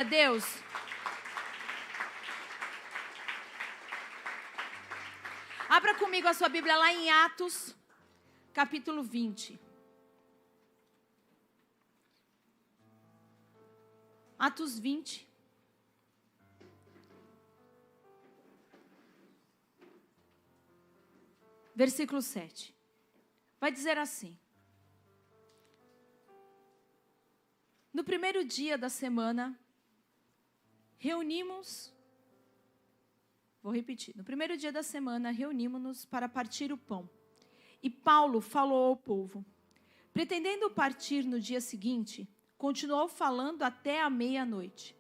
Deus? Abra comigo a sua Bíblia lá em Atos, capítulo 20. Atos 20. Versículo 7. Vai dizer assim: no primeiro dia da semana, no primeiro dia da semana, reunimos-nos para partir o pão. E Paulo falou ao povo. Pretendendo partir no dia seguinte, continuou falando até a meia-noite.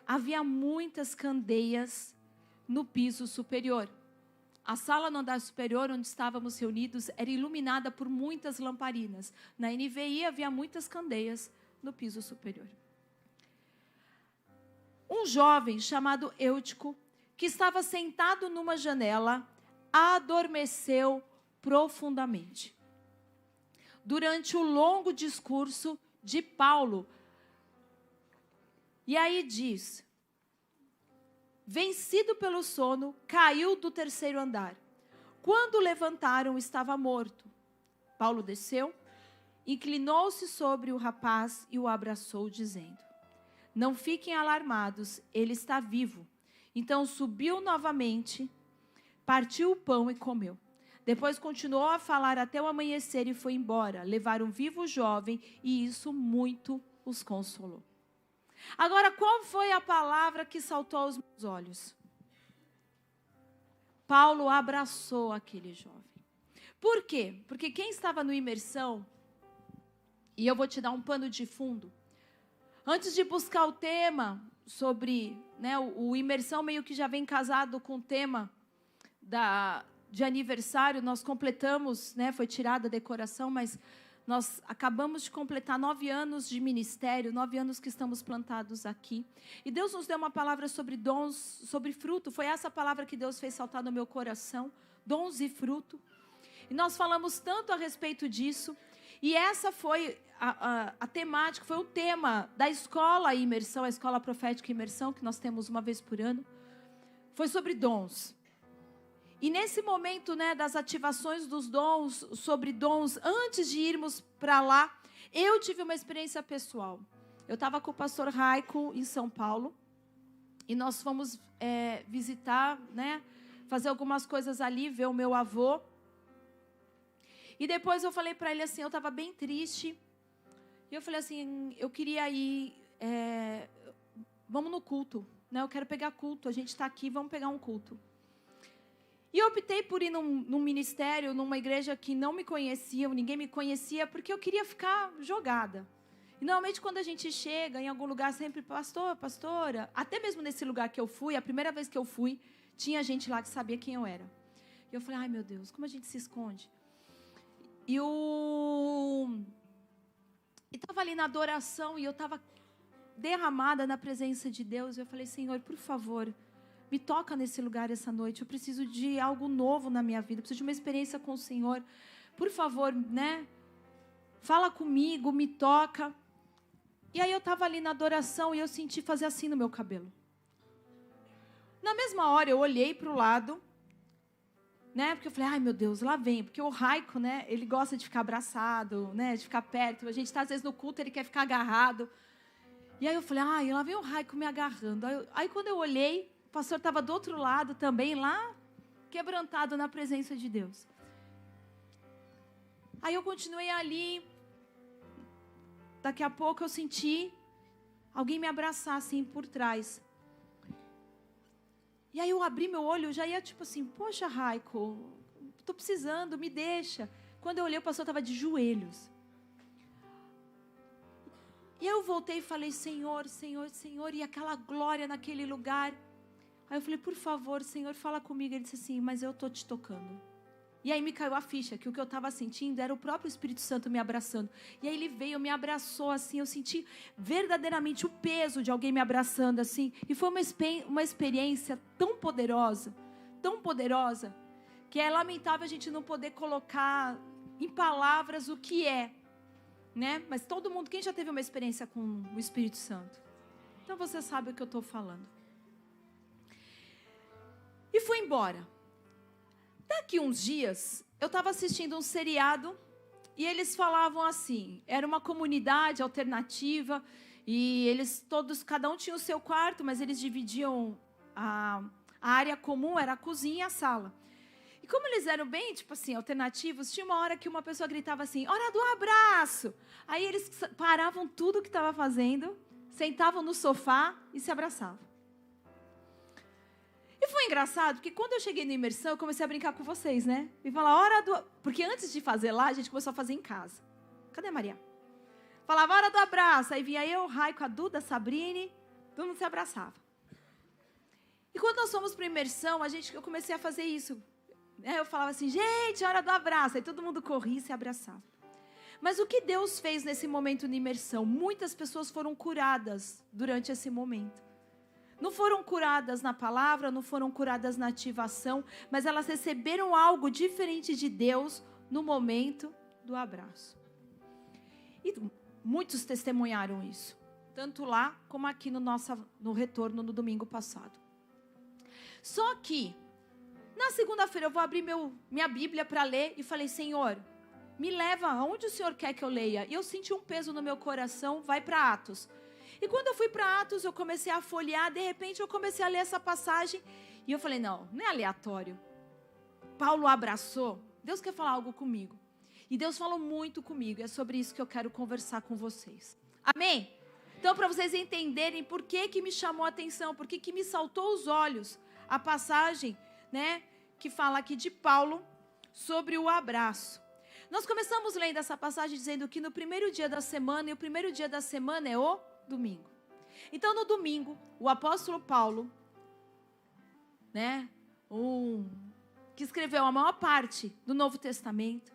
Havia muitas candeias no piso superior. A sala no andar superior, onde estávamos reunidos, era iluminada por muitas lamparinas. Na NVI havia muitas candeias no piso superior. Um jovem chamado Eutico, que estava sentado numa janela, adormeceu profundamente. Durante o longo discurso de Paulo, e aí diz: vencido pelo sono, caiu do terceiro andar. Quando levantaram, estava morto. Paulo desceu, inclinou-se sobre o rapaz e o abraçou, dizendo: não fiquem alarmados, ele está vivo. Então subiu novamente, partiu o pão e comeu. Depois continuou a falar até o amanhecer e foi embora. Levaram vivo o jovem e isso muito os consolou. Agora, qual foi a palavra que saltou aos meus olhos? Paulo abraçou aquele jovem. Por quê? Porque quem estava no imersão, e eu vou te dar um pano de fundo, antes de buscar o tema sobre, o imersão meio que já vem casado com o tema de aniversário, nós completamos, foi tirada a decoração, mas nós acabamos de completar 9 anos de ministério, 9 anos que estamos plantados aqui. E Deus nos deu uma palavra sobre dons, sobre fruto. Foi essa palavra que Deus fez saltar no meu coração, dons e fruto. E nós falamos tanto a respeito disso. E essa foi a temática, foi o tema da escola imersão, a escola profética imersão, que nós temos uma vez por ano. Foi sobre dons. E nesse momento, das ativações dos dons, sobre dons, antes de irmos para lá, eu tive uma experiência pessoal. Eu estava com o pastor Raico em São Paulo, e nós fomos visitar, fazer algumas coisas ali, ver o meu avô. E depois eu falei para ele assim, eu estava bem triste, e eu falei assim, eu queria ir, vamos no culto, eu quero pegar culto, a gente está aqui, vamos pegar um culto. E eu optei por ir num ministério, numa igreja que não me conheciam, ninguém me conhecia, porque eu queria ficar jogada. E normalmente quando a gente chega em algum lugar, sempre, pastor, pastora, até mesmo nesse lugar que eu fui, a primeira vez que eu fui, tinha gente lá que sabia quem eu era. E eu falei, ai meu Deus, como a gente se esconde? E estava ali na adoração, e eu estava derramada na presença de Deus, e eu falei, Senhor, por favor, me toca nesse lugar essa noite, eu preciso de algo novo na minha vida, eu preciso de uma experiência com o Senhor, por favor, fala comigo, me toca. E aí eu estava ali na adoração e eu senti fazer assim no meu cabelo. Na mesma hora eu olhei para o lado, porque eu falei, ai meu Deus, lá vem, porque o Raico, ele gosta de ficar abraçado, de ficar perto, a gente está às vezes no culto, ele quer ficar agarrado. E aí eu falei, ai, lá vem o Raico me agarrando. Aí quando eu olhei, o pastor estava do outro lado também, lá, quebrantado na presença de Deus. Aí eu continuei ali. Daqui a pouco eu senti alguém me abraçar assim por trás. E aí eu abri meu olho, eu já ia tipo assim, poxa, Raico, estou precisando, me deixa. Quando eu olhei, o pastor estava de joelhos. E eu voltei e falei, Senhor, Senhor, Senhor, e aquela glória naquele lugar. Aí eu falei, por favor, Senhor, fala comigo. Ele disse assim, mas eu estou te tocando. E aí me caiu a ficha, que o que eu estava sentindo era o próprio Espírito Santo me abraçando. E aí ele veio, me abraçou assim, eu senti verdadeiramente o peso de alguém me abraçando assim. E foi uma experiência tão poderosa, que é lamentável a gente não poder colocar em palavras o que é. Mas todo mundo, quem já teve uma experiência com o Espírito Santo? Então você sabe o que eu estou falando. E fui embora. Daqui uns dias, eu estava assistindo um seriado e eles falavam assim, era uma comunidade alternativa e eles todos, cada um tinha o seu quarto, mas eles dividiam a área comum, era a cozinha e a sala. E como eles eram bem, tipo assim, alternativos, tinha uma hora que uma pessoa gritava assim, hora do abraço. Aí eles paravam tudo o que estava fazendo, sentavam no sofá e se abraçavam. E foi engraçado, porque quando eu cheguei na imersão, eu comecei a brincar com vocês, né? E falar, hora do... Porque antes de fazer lá, a gente começou a fazer em casa. Cadê a Maria? Falava, hora do abraço. Aí vinha eu, Raico, a Duda, a Sabrine, todo mundo se abraçava. E quando nós fomos para a imersão, eu comecei a fazer isso. Eu falava assim, gente, hora do abraço. Aí todo mundo corria e se abraçava. Mas o que Deus fez nesse momento de imersão? Muitas pessoas foram curadas durante esse momento. Não foram curadas na palavra, não foram curadas na ativação, mas elas receberam algo diferente de Deus no momento do abraço. E muitos testemunharam isso, tanto lá como aqui no retorno no domingo passado. Só que, na segunda-feira eu vou abrir minha Bíblia para ler e falei, Senhor, me leva aonde o Senhor quer que eu leia. E eu senti um peso no meu coração, vai para Atos. E quando eu fui para Atos, eu comecei a folhear, de repente eu comecei a ler essa passagem. E eu falei, não é aleatório. Paulo abraçou, Deus quer falar algo comigo. E Deus falou muito comigo, é sobre isso que eu quero conversar com vocês. Amém? Então, para vocês entenderem por que me chamou a atenção, por que me saltou os olhos, a passagem, né, que fala aqui de Paulo sobre o abraço. Nós começamos lendo essa passagem dizendo que no primeiro dia da semana, e o primeiro dia da semana é o domingo. Então, no domingo, o apóstolo Paulo, né, que escreveu a maior parte do Novo Testamento,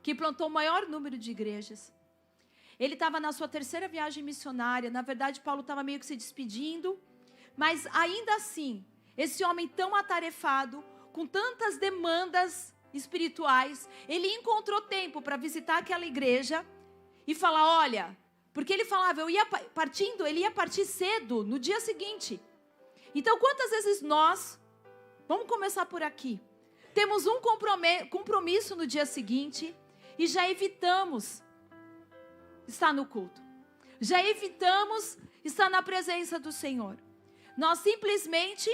que plantou o maior número de igrejas, ele estava na sua terceira viagem missionária. Na verdade, Paulo estava meio que se despedindo, mas ainda assim, esse homem tão atarefado, com tantas demandas espirituais, ele encontrou tempo para visitar aquela igreja e falar, olha, porque ele falava, ele ia partir cedo, no dia seguinte. Então, quantas vezes nós, vamos começar por aqui, temos um compromisso no dia seguinte e já evitamos estar no culto, já evitamos estar na presença do Senhor. Nós simplesmente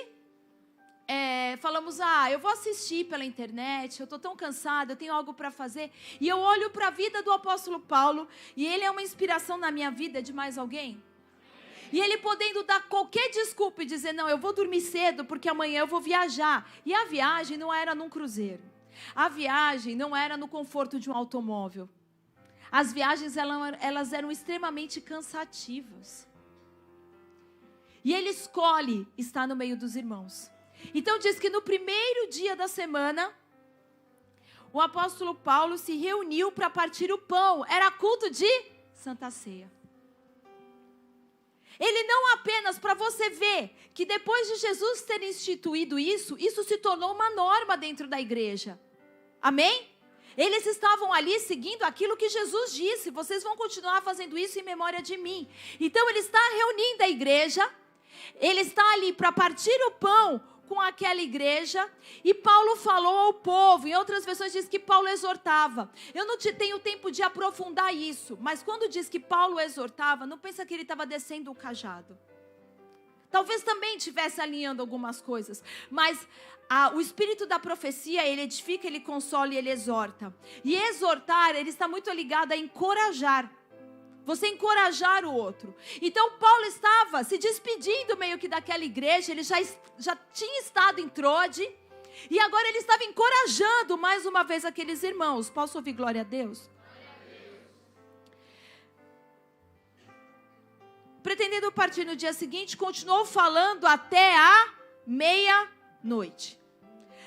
falamos, eu vou assistir pela internet, eu estou tão cansada, eu tenho algo para fazer. E eu olho para a vida do apóstolo Paulo, e ele é uma inspiração na minha vida de mais alguém. E ele podendo dar qualquer desculpa e dizer, não, eu vou dormir cedo, porque amanhã eu vou viajar. E a viagem não era num cruzeiro. A viagem não era no conforto de um automóvel. As viagens, elas eram extremamente cansativas. E ele escolhe estar no meio dos irmãos. Então diz que no primeiro dia da semana, o apóstolo Paulo se reuniu para partir o pão. Era culto de Santa Ceia. Ele não apenas, para você ver, que depois de Jesus ter instituído isso se tornou uma norma dentro da igreja. Amém? Eles estavam ali seguindo aquilo que Jesus disse. Vocês vão continuar fazendo isso em memória de mim. Então ele está reunindo a igreja. Ele está ali para partir o pão com aquela igreja, e Paulo falou ao povo. Em outras versões diz que Paulo exortava. Eu não tenho tempo de aprofundar isso, mas quando diz que Paulo exortava, não pensa que ele estava descendo o cajado. Talvez também estivesse alinhando algumas coisas, mas o espírito da profecia, ele edifica, ele consola e ele exorta. E exortar, ele está muito ligado a encorajar. Você encorajar o outro. Então Paulo estava se despedindo meio que daquela igreja. Ele já tinha estado em Trode. E agora ele estava encorajando mais uma vez aqueles irmãos. Posso ouvir glória a Deus? Pretendendo partir no dia seguinte, continuou falando até a meia-noite.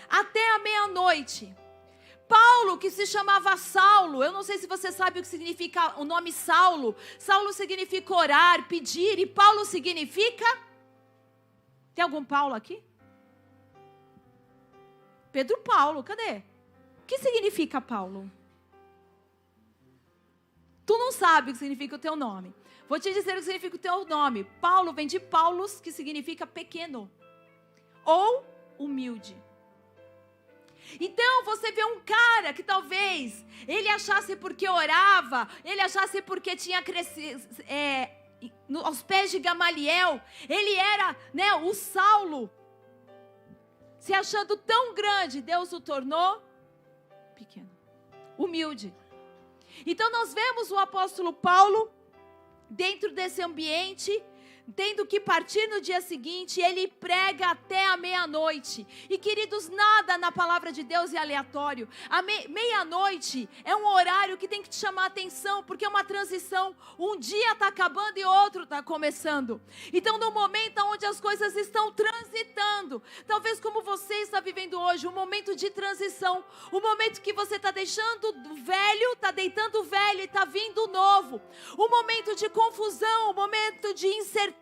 Até a meia-noite. Paulo, que se chamava Saulo, eu não sei se você sabe o que significa o nome Saulo. Saulo significa orar, pedir, e Paulo significa... Tem algum Paulo aqui? Pedro Paulo, cadê? O que significa Paulo? Tu não sabe o que significa o teu nome. Vou te dizer o que significa o teu nome. Paulo vem de Paulus, que significa pequeno. Ou humilde. Então você vê um cara que talvez ele achasse porque orava, ele achasse porque tinha crescido aos pés de Gamaliel, ele era, né, o Saulo, se achando tão grande, Deus o tornou pequeno, humilde. Então nós vemos o apóstolo Paulo dentro desse ambiente, tendo que partir no dia seguinte, ele prega até a meia-noite. E queridos, nada na palavra de Deus é aleatório. A meia-noite é um horário que tem que te chamar a atenção, porque é uma transição. Um dia está acabando e outro está começando. Então no momento onde as coisas estão transitando, talvez como você está vivendo hoje, um momento de transição, um momento que você está deixando o velho, está deitando o velho e está vindo o novo. Um momento de confusão, um momento de incerteza,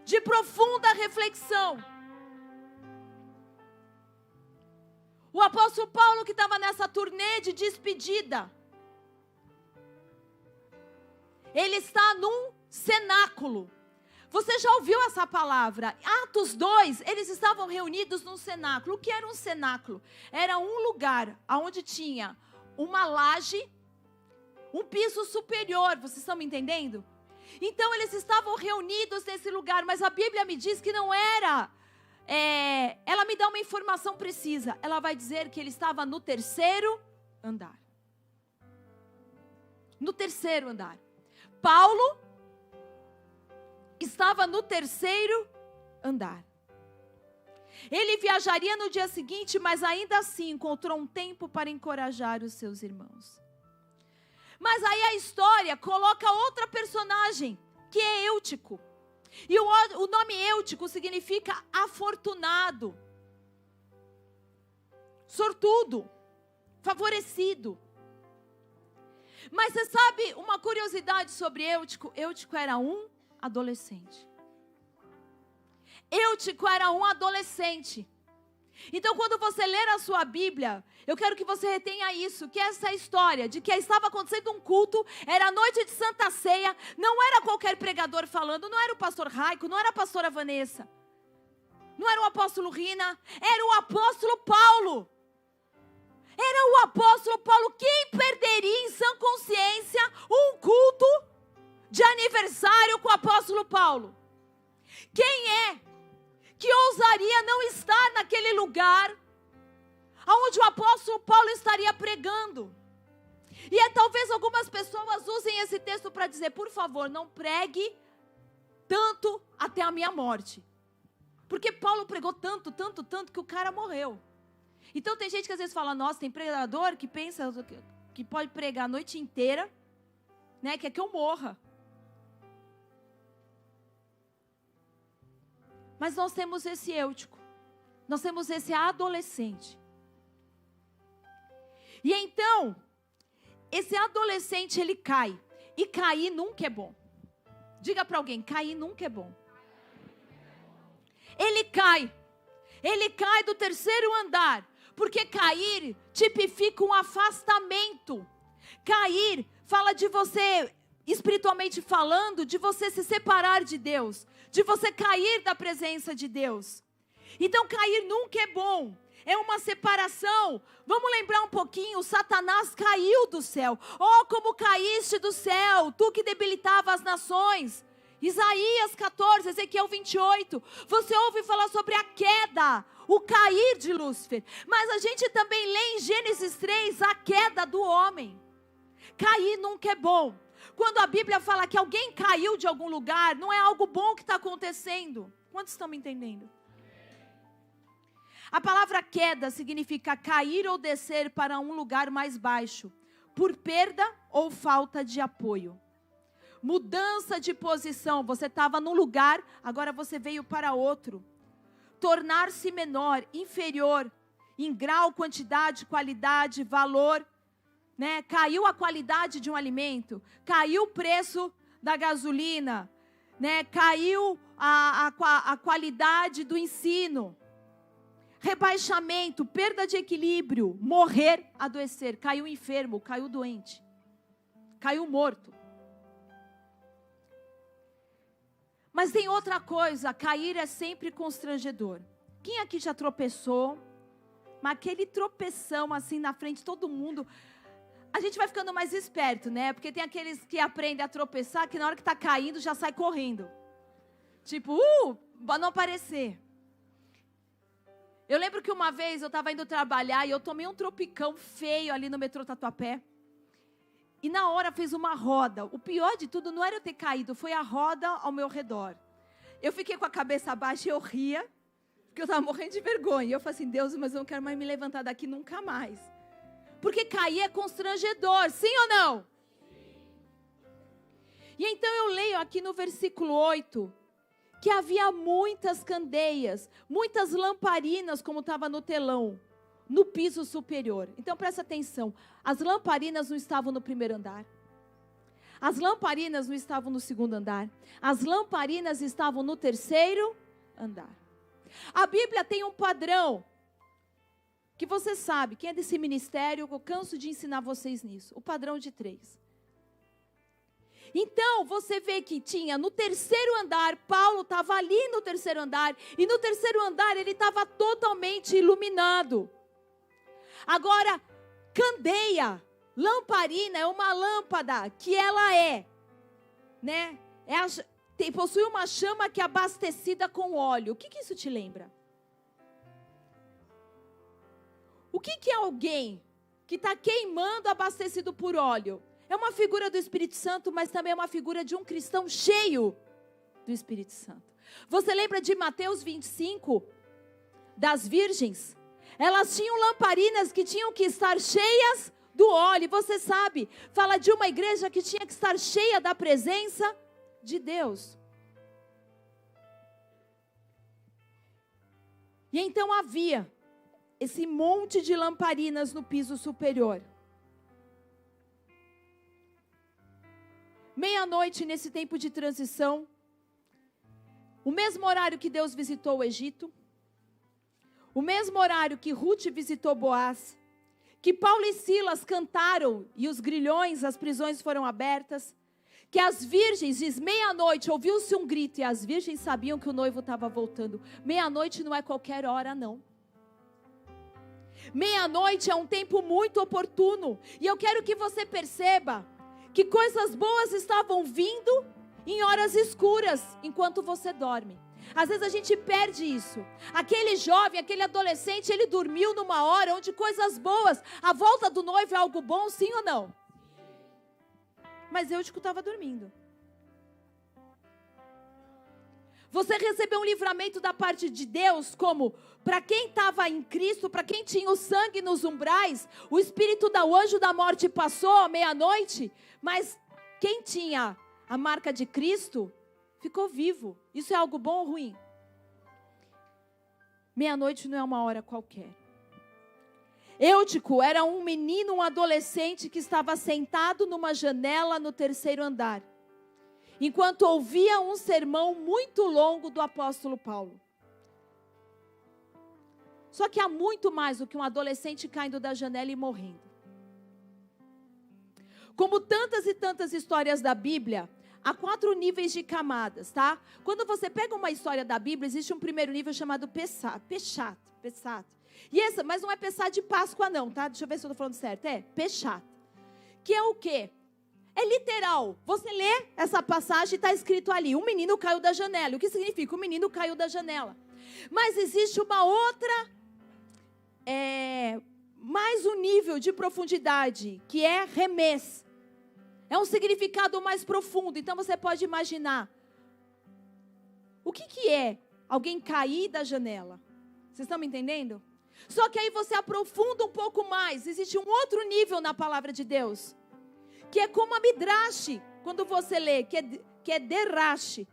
de profunda reflexão. O apóstolo Paulo, que estava nessa turnê de despedida, ele está num cenáculo. Você já ouviu essa palavra? Atos 2, eles estavam reunidos num cenáculo. O que era um cenáculo? Era um lugar onde tinha uma laje, um piso superior. Vocês estão me entendendo? Então eles estavam reunidos nesse lugar, mas a Bíblia me diz que não era. Ela me dá uma informação precisa. Ela vai dizer que ele estava no terceiro andar. No terceiro andar. Paulo estava no terceiro andar. Ele viajaria no dia seguinte, mas ainda assim encontrou um tempo para encorajar os seus irmãos. Mas aí a história coloca outra personagem, que é Eutico. E o nome Eutico significa afortunado, sortudo, favorecido. Mas você sabe uma curiosidade sobre Eutico? Eutico era um adolescente. Eutico era um adolescente. Então, quando você ler a sua Bíblia, eu quero que você retenha isso, que essa história de que estava acontecendo um culto, era a noite de Santa Ceia, não era qualquer pregador falando, não era o pastor Raico, não era a pastora Vanessa, não era o apóstolo Rina, era o apóstolo Paulo. Era o apóstolo Paulo. Quem perderia em sã consciência um culto de aniversário com o apóstolo Paulo? Quem é que ousaria não estar naquele lugar onde o apóstolo Paulo estaria pregando? E talvez algumas pessoas usem esse texto para dizer, por favor, não pregue tanto até a minha morte. Porque Paulo pregou tanto que o cara morreu. Então tem gente que às vezes fala, nossa, tem pregador que pensa que pode pregar a noite inteira, né, quer que eu morra. Mas nós temos esse Eutico, nós temos esse adolescente. E então, esse adolescente ele cai. E cair nunca é bom. Diga para alguém, cair nunca é bom. Ele cai do terceiro andar. Porque cair tipifica um afastamento. Cair fala de você, espiritualmente falando, de você se separar de Deus, de você cair da presença de Deus. Então cair nunca é bom, é uma separação. Vamos lembrar um pouquinho, Satanás caiu do céu. Oh, como caíste do céu, tu que debilitava as nações. Isaías 14, Ezequiel 28, você ouve falar sobre a queda, o cair de Lúcifer. Mas a gente também lê em Gênesis 3 a queda do homem. Cair nunca é bom. Quando a Bíblia fala que alguém caiu de algum lugar, não é algo bom que está acontecendo. Quantos estão me entendendo? A palavra queda significa cair ou descer para um lugar mais baixo, por perda ou falta de apoio. Mudança de posição, você estava num lugar, agora você veio para outro. Tornar-se menor, inferior, em grau, quantidade, qualidade, valor. Né? Caiu a qualidade de um alimento, caiu o preço da gasolina, né? Caiu a qualidade do ensino. Rebaixamento, perda de equilíbrio, morrer, adoecer, caiu enfermo, caiu doente. caiu morto. Mas tem outra coisa, cair é sempre constrangedor. Quem aqui já tropeçou? Mas aquele tropeção assim na frente de todo mundo, a gente vai ficando mais esperto, né? Porque tem aqueles que aprendem a tropeçar, que na hora que está caindo já sai correndo. Tipo, para não aparecer. Eu lembro que uma vez eu estava indo trabalhar e eu tomei um tropicão feio ali no metrô Tatuapé. E na hora fez uma roda. O pior de tudo não era eu ter caído, foi a roda ao meu redor. Eu fiquei com a cabeça baixa e eu ria, porque eu estava morrendo de vergonha. E eu falei assim, Deus, mas eu não quero mais me levantar daqui nunca mais. Porque cair é constrangedor, sim ou não? Sim. E então eu leio aqui no versículo 8, que havia muitas candeias, muitas lamparinas, como estava no telão, no piso superior. Então presta atenção, as lamparinas não estavam no primeiro andar. As lamparinas não estavam no segundo andar. As lamparinas estavam no terceiro andar. A Bíblia tem um padrão, que você sabe, quem é desse ministério, eu canso de ensinar vocês nisso. O padrão de 3. Então, você vê que tinha no terceiro andar, Paulo estava ali no terceiro andar, e no terceiro andar ele estava totalmente iluminado. Agora, candeia, lamparina, é uma lâmpada que ela né? Possui uma chama que é abastecida com óleo. O que isso te lembra? O que é alguém que está queimando abastecido por óleo? É uma figura do Espírito Santo, mas também é uma figura de um cristão cheio do Espírito Santo. Você lembra de Mateus 25? Das virgens? Elas tinham lamparinas que tinham que estar cheias do óleo. E você sabe, fala de uma igreja que tinha que estar cheia da presença de Deus. E então havia esse monte de lamparinas no piso superior. Meia-noite, nesse tempo de transição, o mesmo horário que Deus visitou o Egito, o mesmo horário que Ruth visitou Boaz, que Paulo e Silas cantaram e os grilhões, as prisões foram abertas, que as virgens, diz meia-noite, ouviu-se um grito e as virgens sabiam que o noivo estava voltando. Meia-noite não é qualquer hora, não. Meia-noite é um tempo muito oportuno. E eu quero que você perceba que coisas boas estavam vindo em horas escuras, enquanto você dorme. Às vezes a gente perde isso. Aquele jovem, aquele adolescente, ele dormiu numa hora onde coisas boas, a volta do noivo é algo bom, sim ou não? Mas eu estava dormindo. Você recebeu um livramento da parte de Deus, como para quem estava em Cristo, para quem tinha o sangue nos umbrais, o espírito do anjo da morte passou à meia-noite, mas quem tinha a marca de Cristo ficou vivo. Isso é algo bom ou ruim? Meia-noite não é uma hora qualquer. Eutico era um menino, um adolescente que estava sentado numa janela no terceiro andar, enquanto ouvia um sermão muito longo do apóstolo Paulo. Só que há muito mais do que um adolescente caindo da janela e morrendo. Como tantas e tantas histórias da Bíblia, há 4 níveis de camadas, tá? Quando você pega uma história da Bíblia, existe um primeiro nível chamado Peshat. E essa, mas não é Peshat de Páscoa não, tá? Deixa eu ver se eu estou falando certo. É Peshat. Que é o quê? É literal. Você lê essa passagem e está escrito ali, um menino caiu da janela. O que significa? O menino caiu da janela. Mas existe uma outra, mais um nível de profundidade, que é remês. É um significado mais profundo. Então você pode imaginar, o que é alguém cair da janela? Vocês estão me entendendo? Só que aí você aprofunda um pouco mais. Existe um outro nível na palavra de Deus, que é como a Midrash, quando você lê, que é Derash,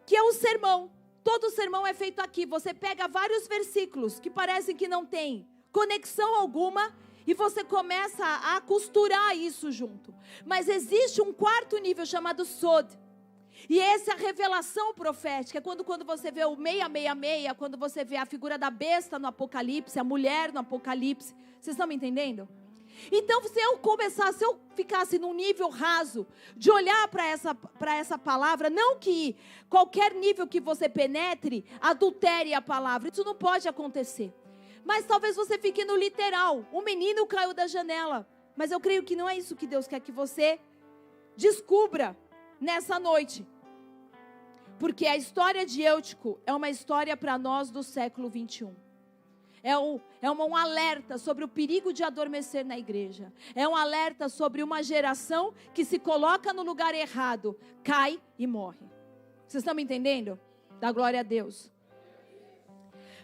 que é o sermão. Todo sermão é feito aqui. Você pega vários versículos que parecem que não tem conexão alguma e você começa a costurar isso junto. Mas existe um quarto nível chamado Sod. E essa é a revelação profética. É quando você vê o 666, quando você vê a figura da besta no Apocalipse, a mulher no Apocalipse. Vocês estão me entendendo? Então, se eu ficasse num nível raso, de olhar para essa palavra, não que qualquer nível que você penetre, adultere a palavra, isso não pode acontecer. Mas talvez você fique no literal, o menino caiu da janela. Mas eu creio que não é isso que Deus quer que você descubra nessa noite. Porque a história de Eutico é uma história para nós do século 21. É um alerta sobre o perigo de adormecer na igreja. É um alerta sobre uma geração que se coloca no lugar errado, cai e morre. Vocês estão me entendendo? Dá glória a Deus.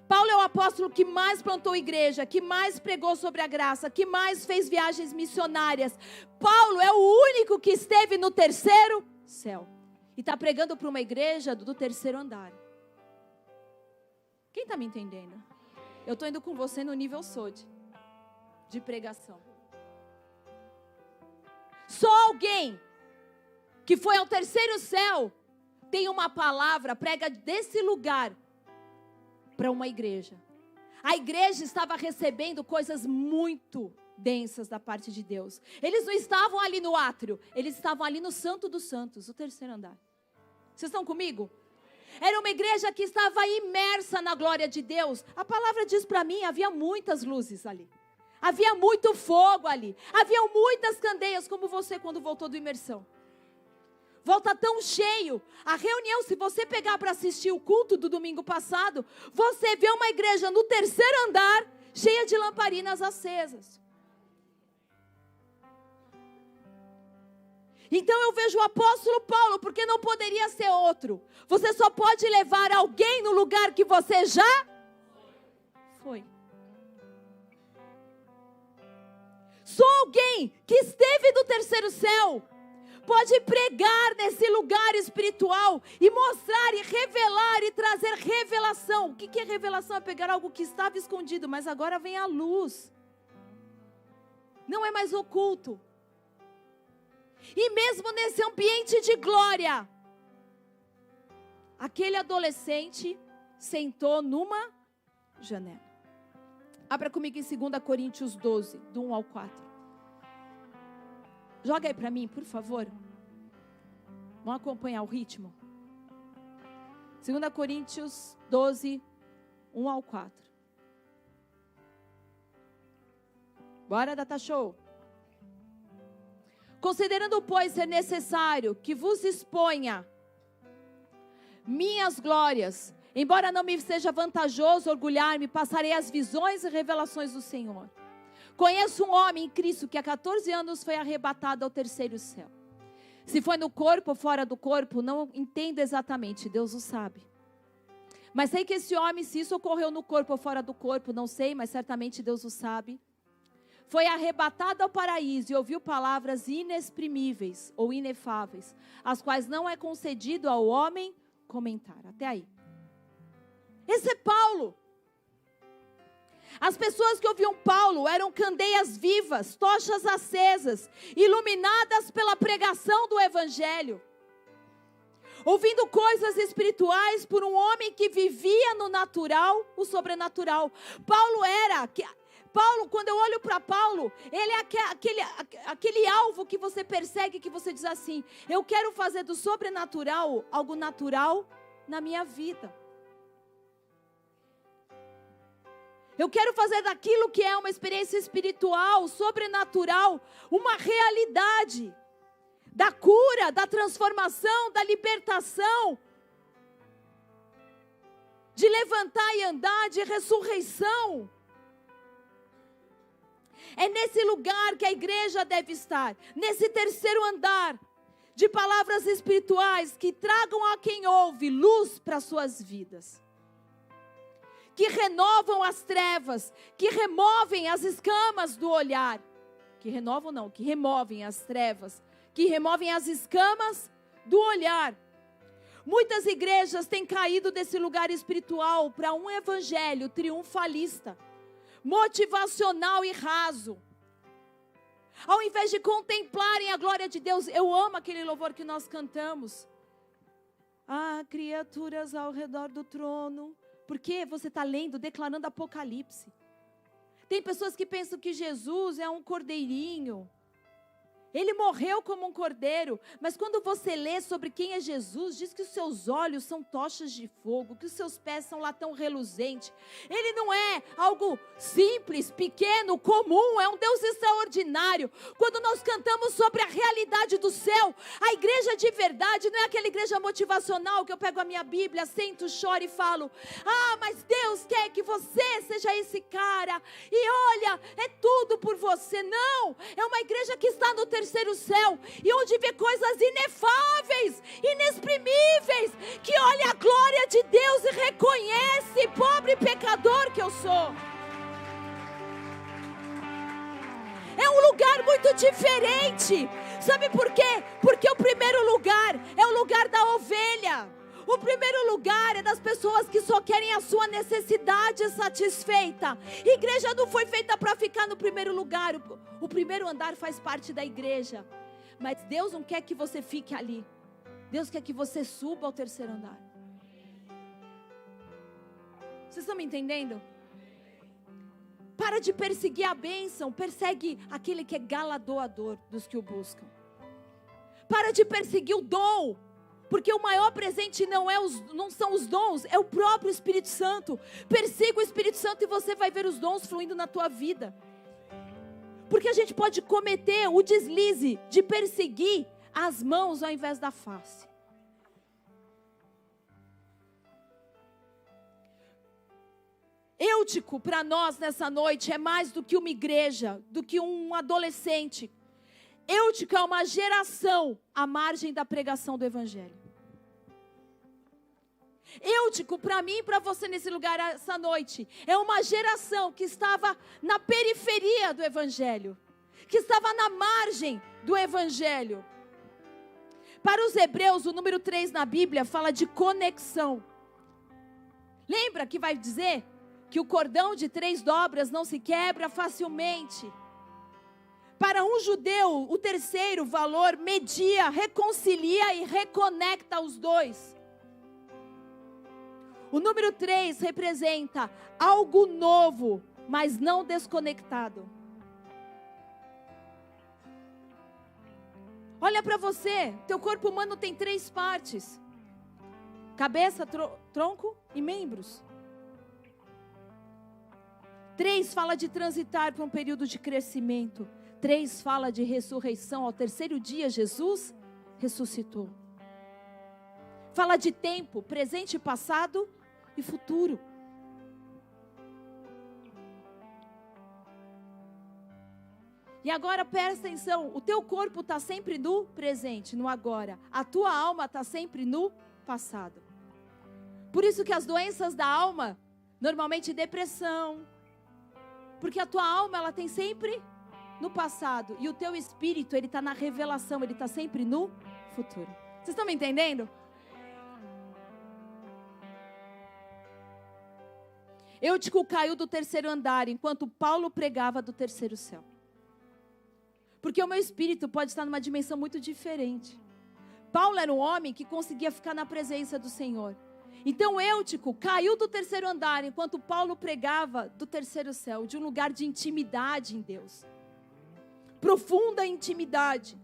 Paulo é o apóstolo que mais plantou igreja, que mais pregou sobre a graça, que mais fez viagens missionárias. Paulo é o único que esteve no terceiro céu. E está pregando para uma igreja do terceiro andar. Quem está me entendendo? Eu estou indo com você no nível SOD, de pregação. Só alguém que foi ao terceiro céu tem uma palavra, prega desse lugar para uma igreja. A igreja estava recebendo coisas muito densas da parte de Deus. Eles não estavam ali no átrio, eles estavam ali no Santo dos Santos, o terceiro andar. Vocês estão comigo? Era uma igreja que estava imersa na glória de Deus. A palavra diz para mim, havia muitas luzes ali. Havia muito fogo ali. Havia muitas candeias, como você quando voltou do imersão. Volta tão cheio. A reunião, se você pegar para assistir o culto do domingo passado, você vê uma igreja no terceiro andar, cheia de lamparinas acesas. Então eu vejo o apóstolo Paulo, porque não poderia ser outro. Você só pode levar alguém no lugar que você já foi. Só alguém que esteve no terceiro céu pode pregar nesse lugar espiritual e mostrar e revelar e trazer revelação. O que é revelação? É pegar algo que estava escondido, mas agora vem a luz. Não é mais oculto. E mesmo nesse ambiente de glória, aquele adolescente sentou numa janela. Abra comigo em 2 Coríntios 12, do 1 ao 4. Joga aí para mim, por favor. Vamos acompanhar o ritmo. 2 Coríntios 12, 1 ao 4. Bora, Data Show. Considerando, pois, ser necessário que vos exponha minhas glórias, embora não me seja vantajoso orgulhar-me, passarei as visões e revelações do Senhor. Conheço um homem em Cristo que há 14 anos foi arrebatado ao terceiro céu. Se foi no corpo ou fora do corpo, não entendo exatamente, Deus o sabe. Mas sei que esse homem, se isso ocorreu no corpo ou fora do corpo, não sei, mas certamente Deus o sabe. Foi arrebatado ao paraíso e ouviu palavras inexprimíveis ou inefáveis, as quais não é concedido ao homem comentar. Até aí. Esse é Paulo. As pessoas que ouviam Paulo eram candeias vivas, tochas acesas, iluminadas pela pregação do Evangelho. Ouvindo coisas espirituais por um homem que vivia no natural, o sobrenatural. Paulo, quando eu olho para Paulo, ele é aquele alvo que você persegue, que você diz assim, eu quero fazer do sobrenatural algo natural na minha vida. Eu quero fazer daquilo que é uma experiência espiritual, sobrenatural, uma realidade da cura, da transformação, da libertação, de levantar e andar, de ressurreição. É nesse lugar que a igreja deve estar, nesse terceiro andar, de palavras espirituais que tragam a quem ouve luz para suas vidas. Que renovam as trevas, que removem as escamas do olhar. Que removem as trevas, que removem as escamas do olhar. Muitas igrejas têm caído desse lugar espiritual para um evangelho triunfalista, motivacional e raso. Ao invés de contemplarem a glória de Deus, eu amo aquele louvor que nós cantamos. Há criaturas ao redor do trono. Porque você está lendo, declarando Apocalipse. Tem pessoas que pensam que Jesus é um cordeirinho. Ele morreu como um cordeiro, mas quando você lê sobre quem é Jesus, diz que os seus olhos são tochas de fogo, que os seus pés são latão reluzente. Ele não é algo simples, pequeno, comum, é um Deus extraordinário. Quando nós cantamos sobre a realidade do céu, a igreja de verdade não é aquela igreja motivacional que eu pego a minha Bíblia, sento, choro e falo: ah, mas Deus quer que você seja esse cara, e olha, é tudo por você. Não, é uma igreja que está no terceiro céu, e onde vê coisas inefáveis, inexprimíveis, que olha a glória de Deus e reconhece, pobre pecador que eu sou. É um lugar muito diferente. Sabe por quê? Porque o primeiro lugar é o lugar da ovelha. O primeiro lugar é das pessoas que só querem a sua necessidade satisfeita. Igreja não foi feita para ficar no primeiro lugar. O primeiro andar faz parte da igreja. Mas Deus não quer que você fique ali. Deus quer que você suba ao terceiro andar. Vocês estão me entendendo? Para de perseguir a bênção. Persegue aquele que é galardoador dos que o buscam. Para de perseguir o dom. Porque o maior presente não são os dons, é o próprio Espírito Santo. Persiga o Espírito Santo e você vai ver os dons fluindo na tua vida. Porque a gente pode cometer o deslize de perseguir as mãos ao invés da face. Eutico para nós nessa noite é mais do que uma igreja, do que um adolescente. Eutico é uma geração à margem da pregação do Evangelho. Eutico, para mim e para você nesse lugar essa noite, é uma geração que estava na periferia do Evangelho, que estava na margem do Evangelho. Para os hebreus, o número 3 na Bíblia fala de conexão. Lembra que vai dizer que o cordão de 3 dobras não se quebra facilmente. Para um judeu, o terceiro valor media, reconcilia e reconecta os dois. O número 3 representa algo novo, mas não desconectado. Olha para você, teu corpo humano tem 3 partes: cabeça, tronco e membros. 3 fala de transitar para um período de crescimento. 3 fala de ressurreição. Ao terceiro dia, Jesus ressuscitou. Fala de tempo, presente, passado e futuro. E agora presta atenção, o teu corpo está sempre no presente, no agora. A tua alma está sempre no passado. Por isso que as doenças da alma, normalmente depressão, porque a tua alma ela tem sempre no passado. E o teu espírito, ele está na revelação, ele está sempre no futuro. Vocês estão me entendendo? Eutico caiu do terceiro andar, enquanto Paulo pregava do terceiro céu. Porque o meu espírito pode estar numa dimensão muito diferente. Paulo era um homem que conseguia ficar na presença do Senhor. Então Eutico caiu do terceiro andar, enquanto Paulo pregava do terceiro céu, de um lugar de intimidade em Deus. Profunda intimidade.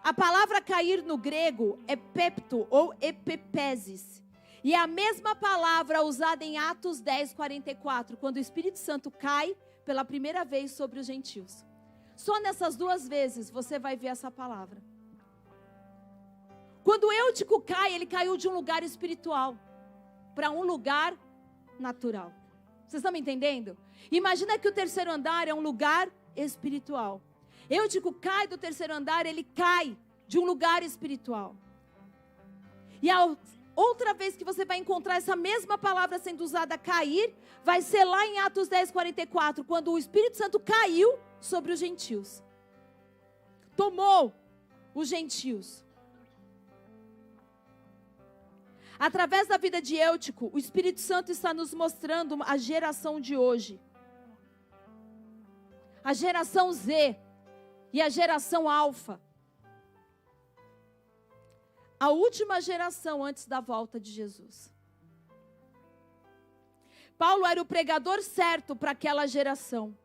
A palavra cair no grego é pepto ou epipesis. E é a mesma palavra usada em Atos 10, 44, quando o Espírito Santo cai pela primeira vez sobre os gentios. Só nessas 2 vezes você vai ver essa palavra. Quando Eutico cai, ele caiu de um lugar espiritual para um lugar natural. Vocês estão me entendendo? Imagina que o terceiro andar é um lugar espiritual. Eutico cai do terceiro andar, ele cai de um lugar espiritual. E outra vez que você vai encontrar essa mesma palavra sendo usada, cair, vai ser lá em Atos 10, 44, quando o Espírito Santo caiu sobre os gentios. Tomou os gentios. Através da vida de Eutico, o Espírito Santo está nos mostrando a geração de hoje. A geração Z e a geração Alfa. A última geração antes da volta de Jesus. Paulo era o pregador certo para aquela geração.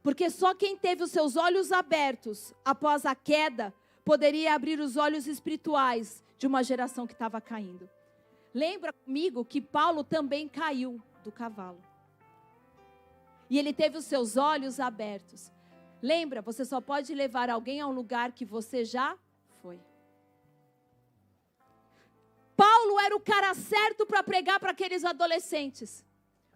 Porque só quem teve os seus olhos abertos após a queda poderia abrir os olhos espirituais de uma geração que estava caindo. Lembra comigo que Paulo também caiu do cavalo. E ele teve os seus olhos abertos. Lembra, você só pode levar alguém a um lugar que você já foi. Paulo era o cara certo para pregar para aqueles adolescentes.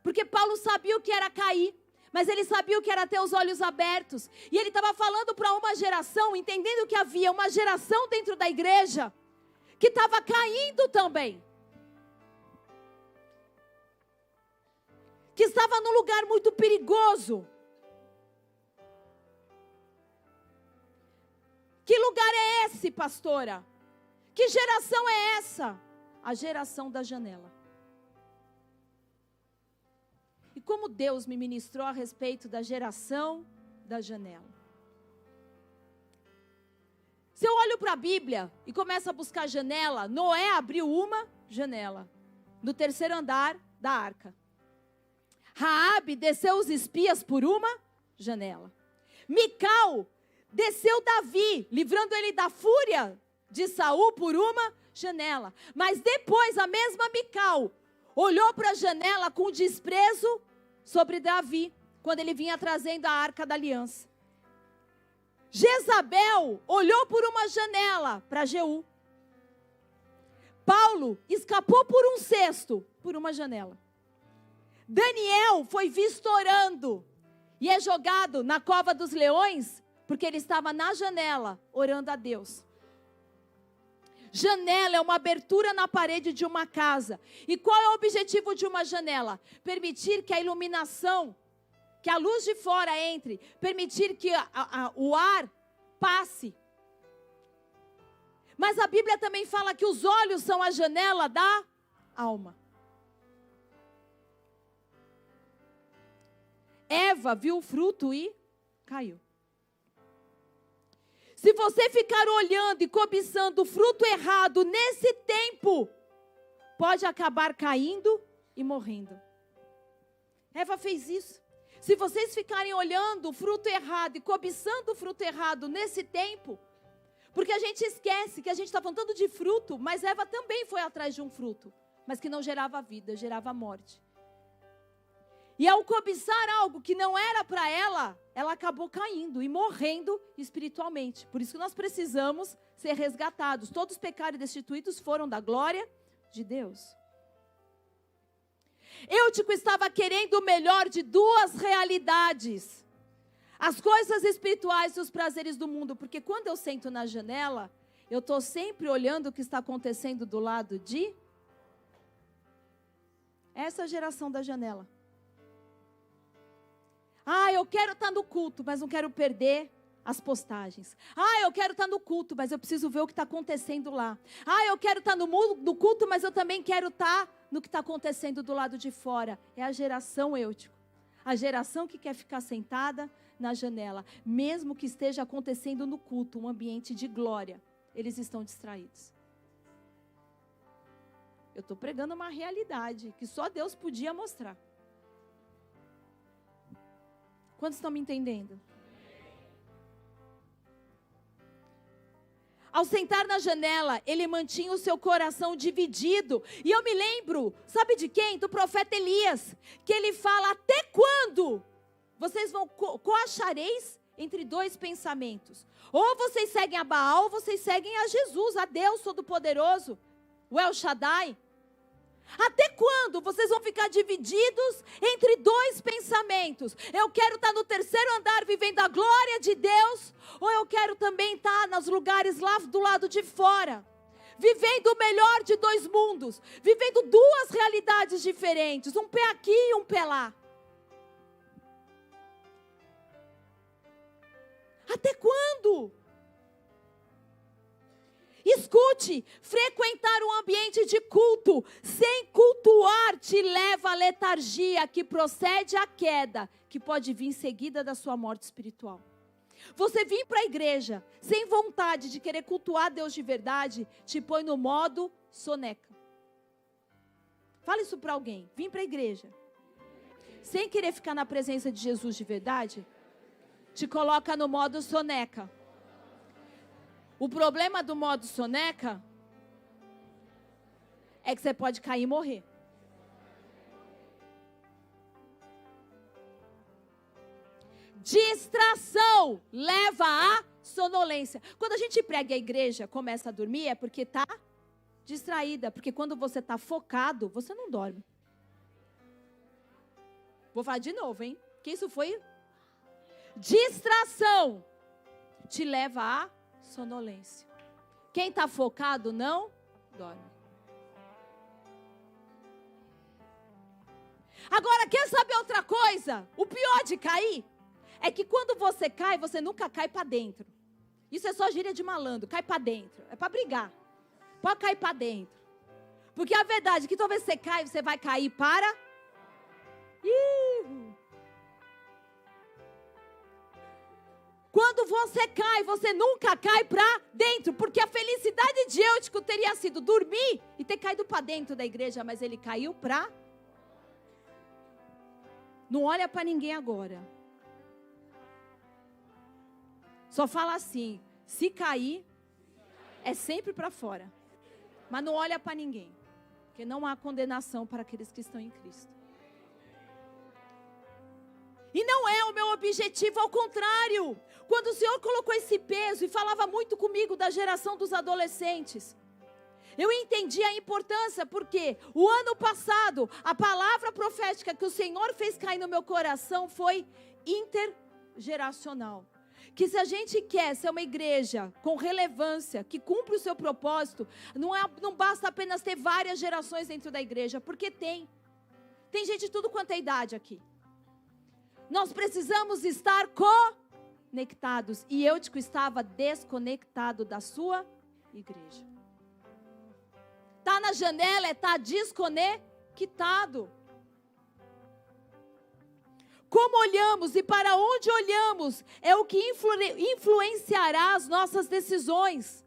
Porque Paulo sabia o que era cair. Mas ele sabia o que era ter os olhos abertos. E ele estava falando para uma geração, entendendo que havia uma geração dentro da igreja que estava caindo também. Que estava num lugar muito perigoso. Que lugar é esse, pastora? Que geração é essa? A geração da janela. E como Deus me ministrou a respeito da geração da janela. Se eu olho para a Bíblia e começo a buscar janela, Noé abriu uma janela no terceiro andar da arca. Raabe desceu os espias por uma janela. Mical desceu Davi, livrando ele da fúria de Saul por uma janela. Mas depois a mesma Mical olhou para a janela com desprezo sobre Davi, quando ele vinha trazendo a arca da aliança. Jezabel olhou por uma janela para Jeú. Paulo escapou por um cesto, por uma janela. Daniel foi visto orando e é jogado na cova dos leões, porque ele estava na janela, orando a Deus. Janela é uma abertura na parede de uma casa. E qual é o objetivo de uma janela? Permitir que a iluminação, que a luz de fora entre, permitir que o ar passe. Mas a Bíblia também fala que os olhos são a janela da alma. Eva viu o fruto e caiu. Se você ficar olhando e cobiçando o fruto errado nesse tempo, pode acabar caindo e morrendo. Eva fez isso. Se vocês ficarem olhando o fruto errado e cobiçando o fruto errado nesse tempo, porque a gente esquece que a gente está falando de fruto, mas Eva também foi atrás de um fruto, mas que não gerava vida, gerava morte. E ao cobiçar algo que não era para ela, ela acabou caindo e morrendo espiritualmente. Por isso que nós precisamos ser resgatados. Todos os pecados destituídos foram da glória de Deus. Eutico estava querendo o melhor de duas realidades. As coisas espirituais e os prazeres do mundo. Porque quando eu sento na janela, eu estou sempre olhando o que está acontecendo do lado de... Essa é a geração da janela. Eu quero estar no culto, mas não quero perder as postagens. Eu quero estar no culto, mas eu preciso ver o que está acontecendo lá. Eu quero estar no culto, mas eu também quero estar no que está acontecendo do lado de fora. É a geração Eutico. A geração que quer ficar sentada na janela. Mesmo que esteja acontecendo no culto, um ambiente de glória, eles estão distraídos. Eu estou pregando uma realidade que só Deus podia mostrar. Quantos estão me entendendo? Ao sentar na janela, ele mantinha o seu coração dividido. E eu me lembro, sabe de quem? Do profeta Elias. Que ele fala, até quando vocês vão coachareis entre dois pensamentos? Ou vocês seguem a Baal, ou vocês seguem a Jesus, a Deus Todo-Poderoso, o El Shaddai. Até quando vocês vão ficar divididos entre dois pensamentos? Eu quero estar no terceiro andar vivendo a glória de Deus, ou eu quero também estar nos lugares lá do lado de fora, vivendo o melhor de dois mundos, vivendo duas realidades diferentes, um pé aqui e um pé lá. Até quando? Escute, frequentar um ambiente de culto sem cultuar te leva à letargia que procede à queda, que pode vir em seguida da sua morte espiritual. Você vir para a igreja sem vontade de querer cultuar Deus de verdade, te põe no modo soneca. Fala isso para alguém, vim para a igreja sem querer ficar na presença de Jesus de verdade, te coloca no modo soneca. O problema do modo soneca é que você pode cair e morrer. Distração leva à sonolência. Quando a gente prega e a igreja começa a dormir, é porque está distraída. Porque quando você está focado, você não dorme. Vou falar de novo, hein? Que isso foi... Distração te leva à sonolência. Quem está focado não dorme. Agora, quer saber outra coisa? O pior de cair é que quando você cai, você nunca cai para dentro. Isso é só gíria de malandro, cai para dentro. É para brigar. Pode cair para dentro. Porque a verdade é que talvez você caia, você vai cair para... Quando você cai, você nunca cai para dentro. Porque a felicidade de Eutico teria sido dormir e ter caído para dentro da igreja. Mas ele caiu para... Não olha para ninguém agora. Só fala assim, se cair, é sempre para fora. Mas não olha para ninguém. Porque não há condenação para aqueles que estão em Cristo. E não é o meu objetivo, ao contrário. Quando o Senhor colocou esse peso e falava muito comigo da geração dos adolescentes, eu entendi a importância, porque o ano passado, a palavra profética que o Senhor fez cair no meu coração foi intergeracional. Que se a gente quer ser uma igreja com relevância, que cumpre o seu propósito, não basta apenas ter várias gerações dentro da igreja, porque tem gente de tudo quanto é idade aqui. Nós precisamos estar conectados, e Eutico estava desconectado da sua igreja. Está na janela, está desconectado. Como olhamos e para onde olhamos é o que influenciará as nossas decisões.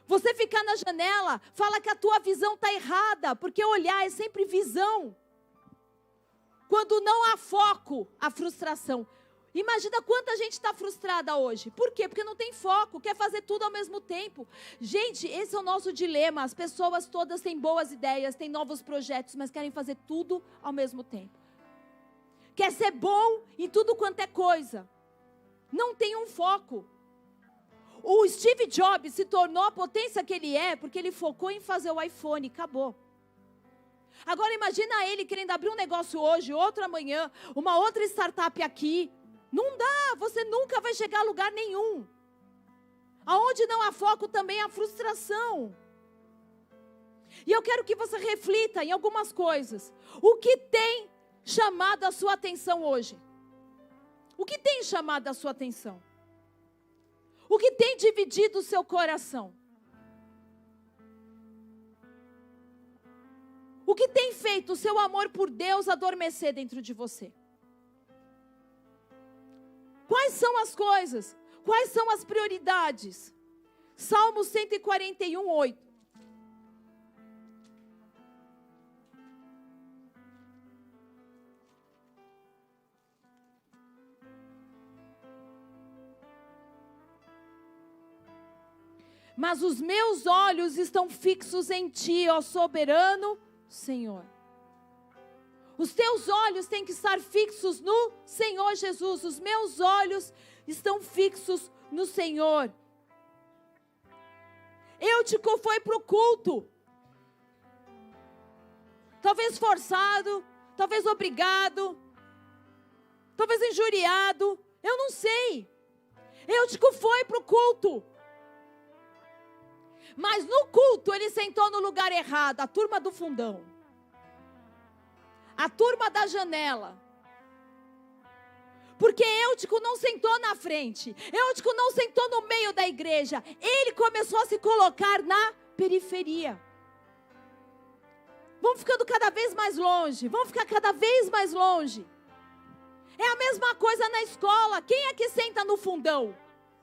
Você ficar na janela, fala que a tua visão está errada, porque olhar é sempre visão. Quando não há foco, há frustração. Imagina quanta gente está frustrada hoje. Por quê? Porque não tem foco, quer fazer tudo ao mesmo tempo. Gente, esse é o nosso dilema. As pessoas todas têm boas ideias, têm novos projetos, mas querem fazer tudo ao mesmo tempo. Quer ser bom em tudo quanto é coisa. Não tem um foco. O Steve Jobs se tornou a potência que ele é, porque ele focou em fazer o iPhone, acabou. Agora imagina ele querendo abrir um negócio hoje, outro amanhã, uma outra startup aqui. Não dá, você nunca vai chegar a lugar nenhum. Aonde não há foco também há frustração. E eu quero que você reflita em algumas coisas. O que tem chamado a sua atenção hoje? O que tem chamado a sua atenção? O que tem dividido o seu coração? O que tem feito o seu amor por Deus adormecer dentro de você? Quais são as coisas? Quais são as prioridades? Salmo 141, 8. Mas os meus olhos estão fixos em ti, ó soberano Senhor. Os teus olhos têm que estar fixos no Senhor Jesus. Os meus olhos estão fixos no Senhor. Eutico foi para o culto. Talvez forçado, talvez obrigado, talvez injuriado. Eu não sei. Eutico foi para o culto. Mas no culto ele sentou no lugar errado, a turma do fundão. A turma da janela. Porque Eutico não sentou na frente. Eutico não sentou no meio da igreja. Ele começou a se colocar na periferia. Vamos ficando cada vez mais longe. Vamos ficar cada vez mais longe. É a mesma coisa na escola. Quem é que senta no fundão?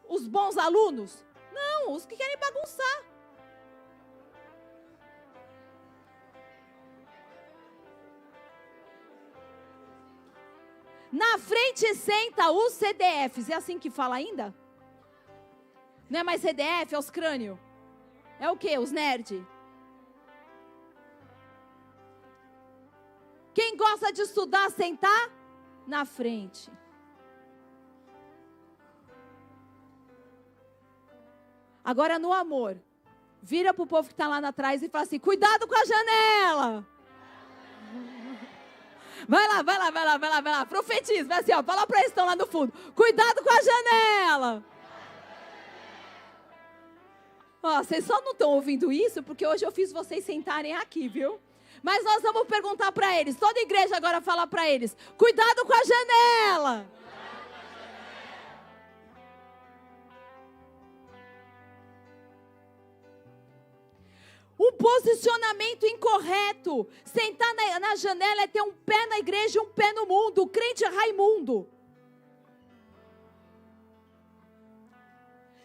Os bons alunos? Não, os que querem bagunçar. Na frente senta os CDFs. É assim que fala ainda? Não é mais CDF, é os crânio. É o quê? Os nerd. Quem gosta de estudar, sentar na frente. Agora no amor, vira pro povo que está lá atrás e fala assim: cuidado com a janela. Vai lá, vai lá, vai lá, vai lá, vai lá. Profetiza, vai assim, ó, fala para eles que estão lá no fundo: cuidado com a janela. Ó, vocês só não estão ouvindo isso porque hoje eu fiz vocês sentarem aqui, viu? Mas nós vamos perguntar para eles. Toda a igreja agora fala para eles: cuidado com a janela. Um posicionamento incorreto. Sentar na janela é ter um pé na igreja e um pé no mundo. O crente é Raimundo.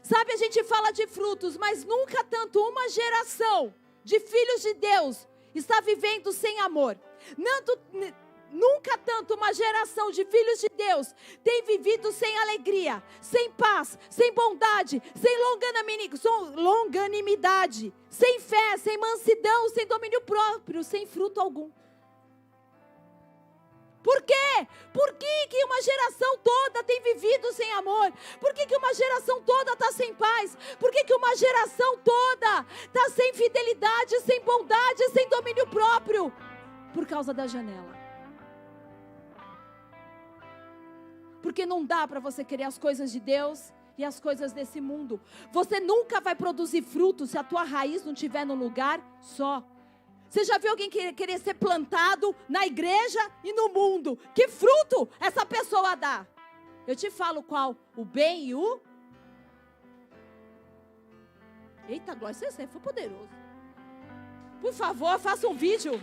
Sabe, a gente fala de frutos, mas nunca tanto uma geração de filhos de Deus está vivendo sem amor. Nunca tanto uma geração de filhos de Deus tem vivido sem alegria, sem paz, sem bondade, sem longanimidade, sem fé, sem mansidão, sem domínio próprio, sem fruto algum. Por quê? Por que uma geração toda tem vivido sem amor? Por que uma geração toda está sem paz? Por que uma geração toda está sem fidelidade, sem bondade, sem domínio próprio? Por causa da janela. Porque não dá para você querer as coisas de Deus e as coisas desse mundo. Você nunca vai produzir frutos se a tua raiz não estiver num lugar só. Você já viu alguém querer ser plantado na igreja e no mundo? Que fruto essa pessoa dá? Eu te falo qual: o bem e o... Eita, glória, você foi poderoso. Por favor, faça um vídeo.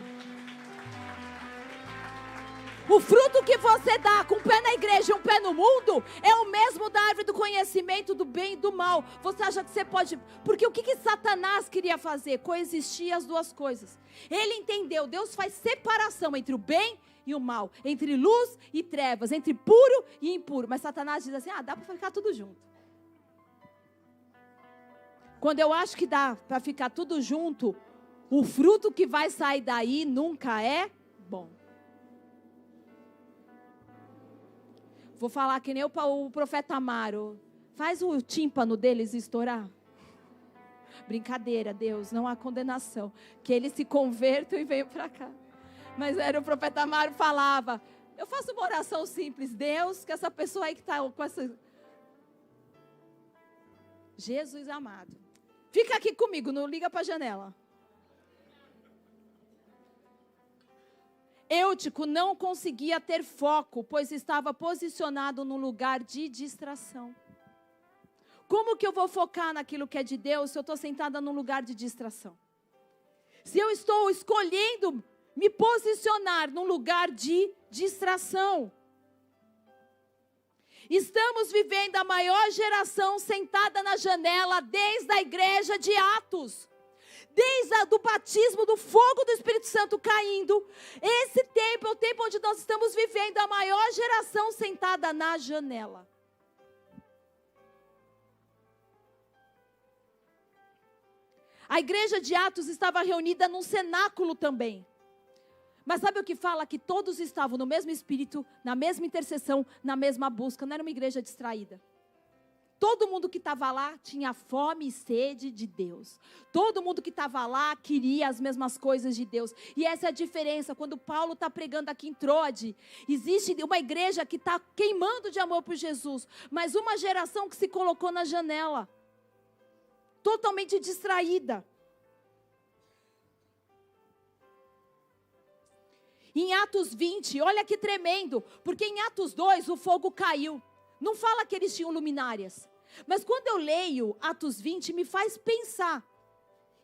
O fruto que você dá com um pé na igreja e um pé no mundo é o mesmo da árvore do conhecimento do bem e do mal. Você acha que você pode... Porque o que Satanás queria fazer? Coexistir as duas coisas. Ele entendeu, Deus faz separação entre o bem e o mal, entre luz e trevas, entre puro e impuro. Mas Satanás diz assim: dá para ficar tudo junto. Quando eu acho que dá para ficar tudo junto, o fruto que vai sair daí nunca é bom. Vou falar que nem o profeta Amaro. Faz o tímpano deles estourar. Brincadeira, Deus, não há condenação. Que eles se convertam e venham para cá. Mas era o profeta Amaro falava: eu faço uma oração simples. Deus, que essa pessoa aí que está com essa... Jesus amado. Fica aqui comigo, não liga para a janela. Eutico não conseguia ter foco, pois estava posicionado num lugar de distração. Como que eu vou focar naquilo que é de Deus se eu estou sentada num lugar de distração? Se eu estou escolhendo me posicionar num lugar de distração. Estamos vivendo a maior geração sentada na janela desde a igreja de Atos. Desde o batismo do fogo do Espírito Santo caindo, esse tempo é o tempo onde nós estamos vivendo a maior geração sentada na janela. A igreja de Atos estava reunida num cenáculo também. Mas sabe o que fala? Que todos estavam no mesmo espírito, na mesma intercessão, na mesma busca. Não era uma igreja distraída. Todo mundo que estava lá tinha fome e sede de Deus. Todo mundo que estava lá queria as mesmas coisas de Deus. E essa é a diferença. Quando Paulo está pregando aqui em Troade, existe uma igreja que está queimando de amor por Jesus, mas uma geração que se colocou na janela, totalmente distraída. Em Atos 20, olha que tremendo, porque em Atos 2 o fogo caiu. Não fala que eles tinham luminárias. Mas quando eu leio Atos 20, me faz pensar.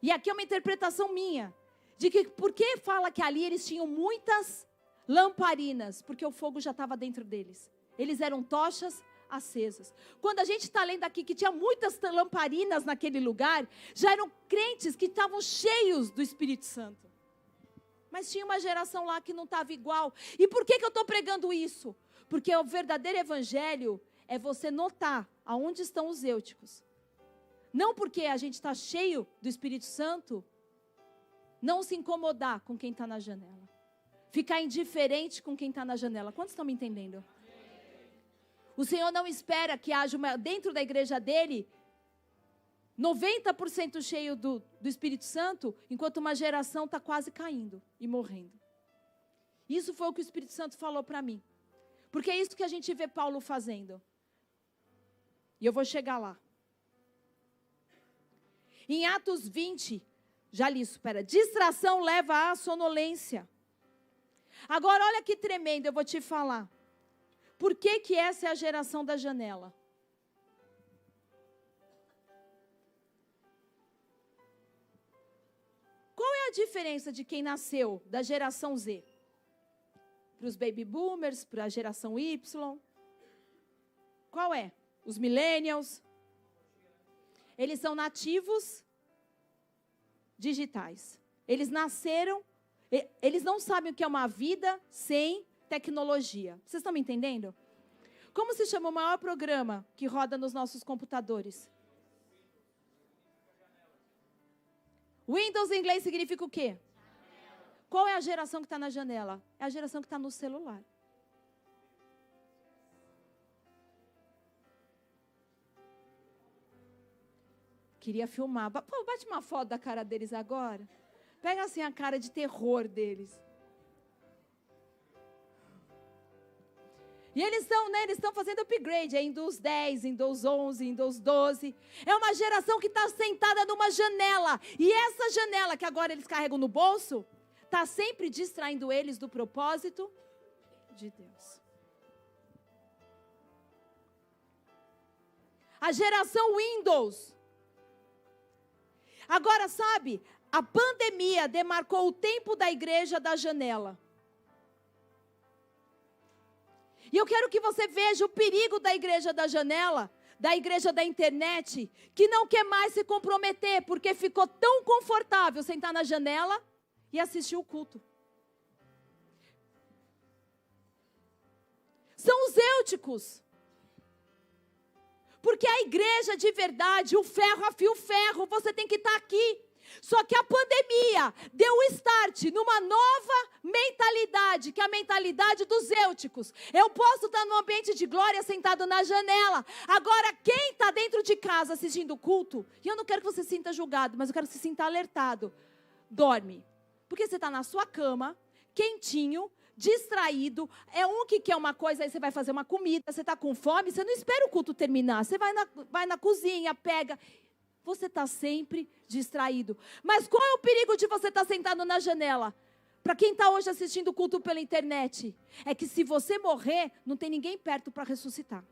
E aqui é uma interpretação minha. De que por que fala que ali eles tinham muitas lamparinas? Porque o fogo já estava dentro deles. Eles eram tochas acesas. Quando a gente está lendo aqui que tinha muitas lamparinas naquele lugar, já eram crentes que estavam cheios do Espírito Santo. Mas tinha uma geração lá que não estava igual. E por que eu estou pregando isso? Porque o verdadeiro evangelho é você notar aonde estão os eúticos. Não porque a gente está cheio do Espírito Santo, não se incomodar com quem está na janela. Ficar indiferente com quem está na janela. Quantos estão me entendendo? O Senhor não espera que haja dentro da igreja dele 90% cheio do Espírito Santo, enquanto uma geração está quase caindo e morrendo. Isso foi o que o Espírito Santo falou para mim. Porque é isso que a gente vê Paulo fazendo. E eu vou chegar lá. Em Atos 20, já li isso, distração leva à sonolência. Agora olha que tremendo, eu vou te falar. Por que essa é a geração da janela? Qual é a diferença de quem nasceu da geração Z? Para os baby boomers, para a geração Y? Qual é? Os millennials? Eles são nativos digitais. Eles nasceram, eles não sabem o que é uma vida sem tecnologia. Vocês estão me entendendo? Como se chama o maior programa que roda nos nossos computadores? Windows em inglês significa o quê? Qual é a geração que está na janela? É a geração que está no celular. Queria filmar. Pô, bate uma foto da cara deles agora. Pega assim a cara de terror deles. E eles estão fazendo upgrade, Windows 10, Windows 11, Windows 12. É uma geração que está sentada numa janela. E essa janela que agora eles carregam no bolso, está sempre distraindo eles do propósito de Deus. A geração Windows. Agora, sabe, a pandemia demarcou o tempo da igreja da janela. E eu quero que você veja o perigo da igreja da janela, da igreja da internet, que não quer mais se comprometer, porque ficou tão confortável sentar na janela e assistir o culto. São os eúticos. Porque a igreja de verdade, o ferro afia o ferro, você tem que estar aqui. Só que a pandemia deu o start numa nova mentalidade, que é a mentalidade dos eúticos. Eu posso estar num ambiente de glória sentado na janela. Agora, quem está dentro de casa assistindo o culto, e eu não quero que você se sinta julgado, mas eu quero que você se sinta alertado, dorme. Porque você está na sua cama, quentinho, distraído, é um que quer uma coisa, aí você vai fazer uma comida, você está com fome, você não espera o culto terminar, você vai na cozinha, pega, você está sempre distraído. Mas qual é o perigo de você estar sentado na janela? Para quem está hoje assistindo o culto pela internet, é que se você morrer, não tem ninguém perto para ressuscitar.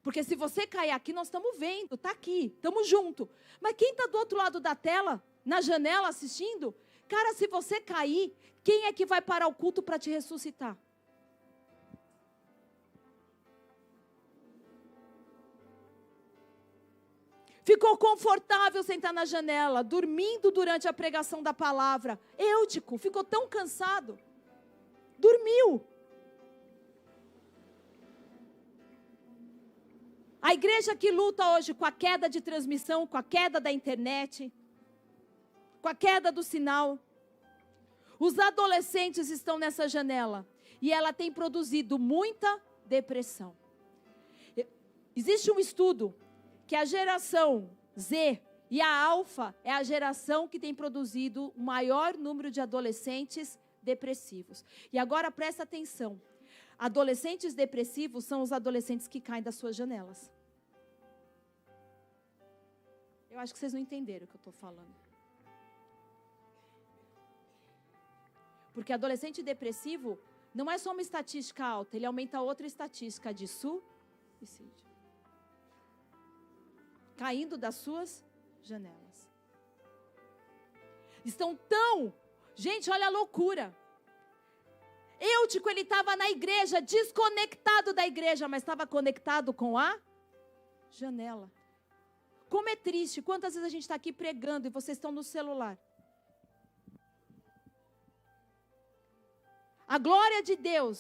Porque se você cair aqui, nós estamos vendo, está aqui, estamos juntos. Mas quem está do outro lado da tela, na janela assistindo, cara, se você cair, quem é que vai parar o culto para te ressuscitar? Ficou confortável sentar na janela, dormindo durante a pregação da palavra. Eútico, ficou tão cansado. Dormiu. A igreja que luta hoje com a queda de transmissão, com a queda da internet, com a queda do sinal. Os adolescentes estão nessa janela e ela tem produzido muita depressão. Existe um estudo que a geração Z e a Alfa é a geração que tem produzido o maior número de adolescentes depressivos. E agora presta atenção. Adolescentes depressivos são os adolescentes que caem das suas janelas. Eu acho que vocês não entenderam o que eu estou falando. Porque adolescente depressivo não é só uma estatística alta, ele aumenta outra estatística de suicídio. Caindo das suas janelas. Estão tão... Gente, olha a loucura. Eútico, ele estava na igreja, desconectado da igreja, mas estava conectado com a janela. Como é triste, quantas vezes a gente está aqui pregando e vocês estão no celular. a glória de Deus.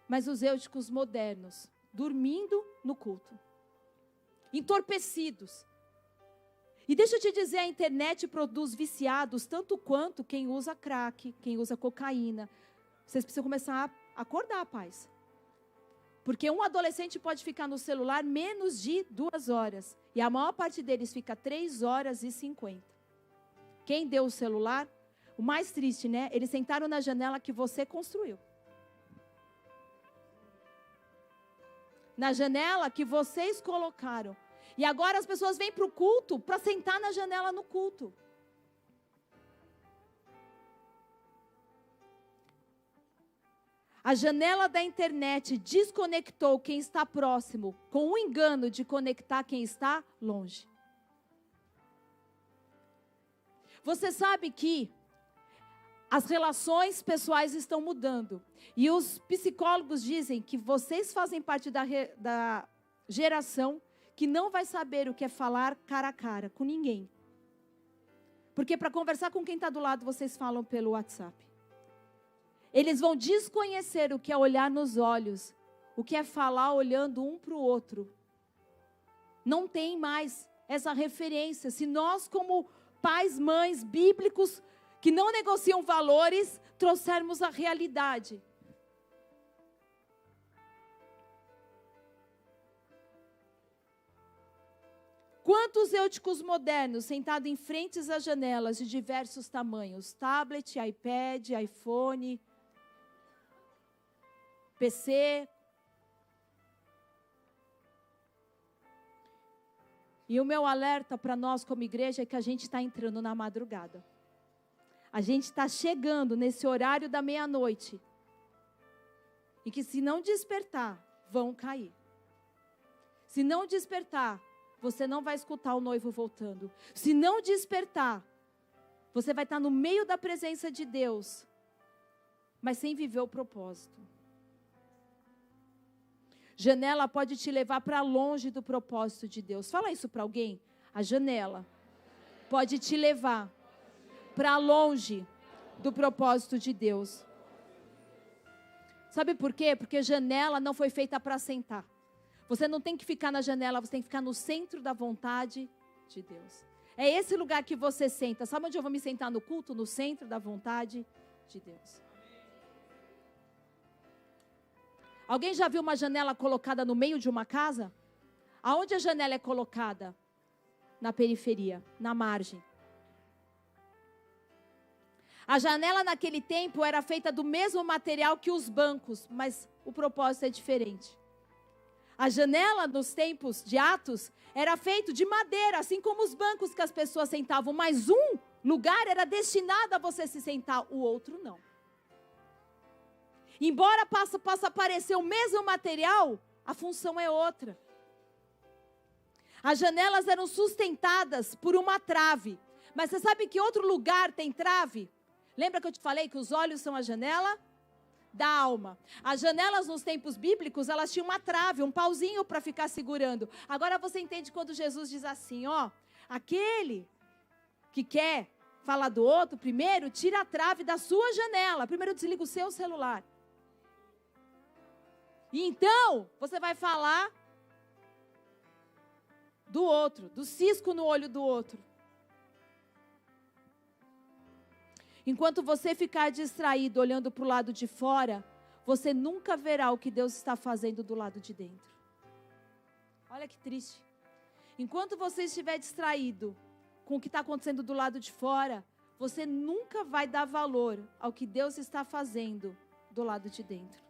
Mas os eudicos modernos, dormindo no culto, entorpecidos. E deixa eu te dizer, a internet produz viciados tanto quanto quem usa crack, quem usa cocaína. Vocês precisam começar a acordar, pais. Porque um adolescente pode ficar no celular menos de 2 horas. E a maior parte deles fica 3 horas e 50. Quem deu o celular? O mais triste, né? Eles sentaram na janela que você construiu. Na janela que vocês colocaram. E agora as pessoas vêm para o culto para sentar na janela no culto. A janela da internet desconectou quem está próximo, com o engano de conectar quem está longe. Você sabe que as relações pessoais estão mudando. E os psicólogos dizem que vocês fazem parte da geração que não vai saber o que é falar cara a cara com ninguém. Porque para conversar com quem está do lado, vocês falam pelo WhatsApp. Eles vão desconhecer o que é olhar nos olhos, o que é falar olhando um para o outro. Não tem mais essa referência. Se nós, como pais, mães bíblicos, que não negociam valores, trouxermos a realidade. Quantos eudicos modernos sentados em frente às janelas de diversos tamanhos? Tablet, iPad, iPhone, PC. E o meu alerta para nós como igreja é que a gente está entrando na madrugada. A gente está chegando nesse horário da meia-noite. E que se não despertar, vão cair. Se não despertar, você não vai escutar o noivo voltando. Se não despertar, você vai estar no meio da presença de Deus, mas sem viver o propósito. Janela pode te levar para longe do propósito de Deus. Fala isso para alguém. A janela pode te levar para longe do propósito de Deus. Sabe por quê? Porque janela não foi feita para sentar. Você não tem que ficar na janela, você tem que ficar no centro da vontade de Deus. É esse lugar que você senta. Sabe onde eu vou me sentar no culto? No centro da vontade de Deus. Alguém já viu uma janela colocada no meio de uma casa? Aonde a janela é colocada? Na periferia, na margem. A janela naquele tempo era feita do mesmo material que os bancos, mas o propósito é diferente. A janela nos tempos de Atos era feita de madeira, assim como os bancos que as pessoas sentavam, mas um lugar era destinado a você se sentar, o outro não. Embora possa aparecer o mesmo material, a função é outra. As janelas eram sustentadas por uma trave. Mas você sabe que outro lugar tem trave? Lembra que eu te falei que os olhos são a janela da alma? As janelas nos tempos bíblicos, elas tinham uma trave, um pauzinho para ficar segurando. Agora você entende quando Jesus diz assim, ó, aquele que quer falar do outro, primeiro tira a trave da sua janela. Primeiro desliga o seu celular. E então, você vai falar do outro, do cisco no olho do outro. Enquanto você ficar distraído olhando para o lado de fora, você nunca verá o que Deus está fazendo do lado de dentro. Olha que triste. Enquanto você estiver distraído com o que está acontecendo do lado de fora, você nunca vai dar valor ao que Deus está fazendo do lado de dentro.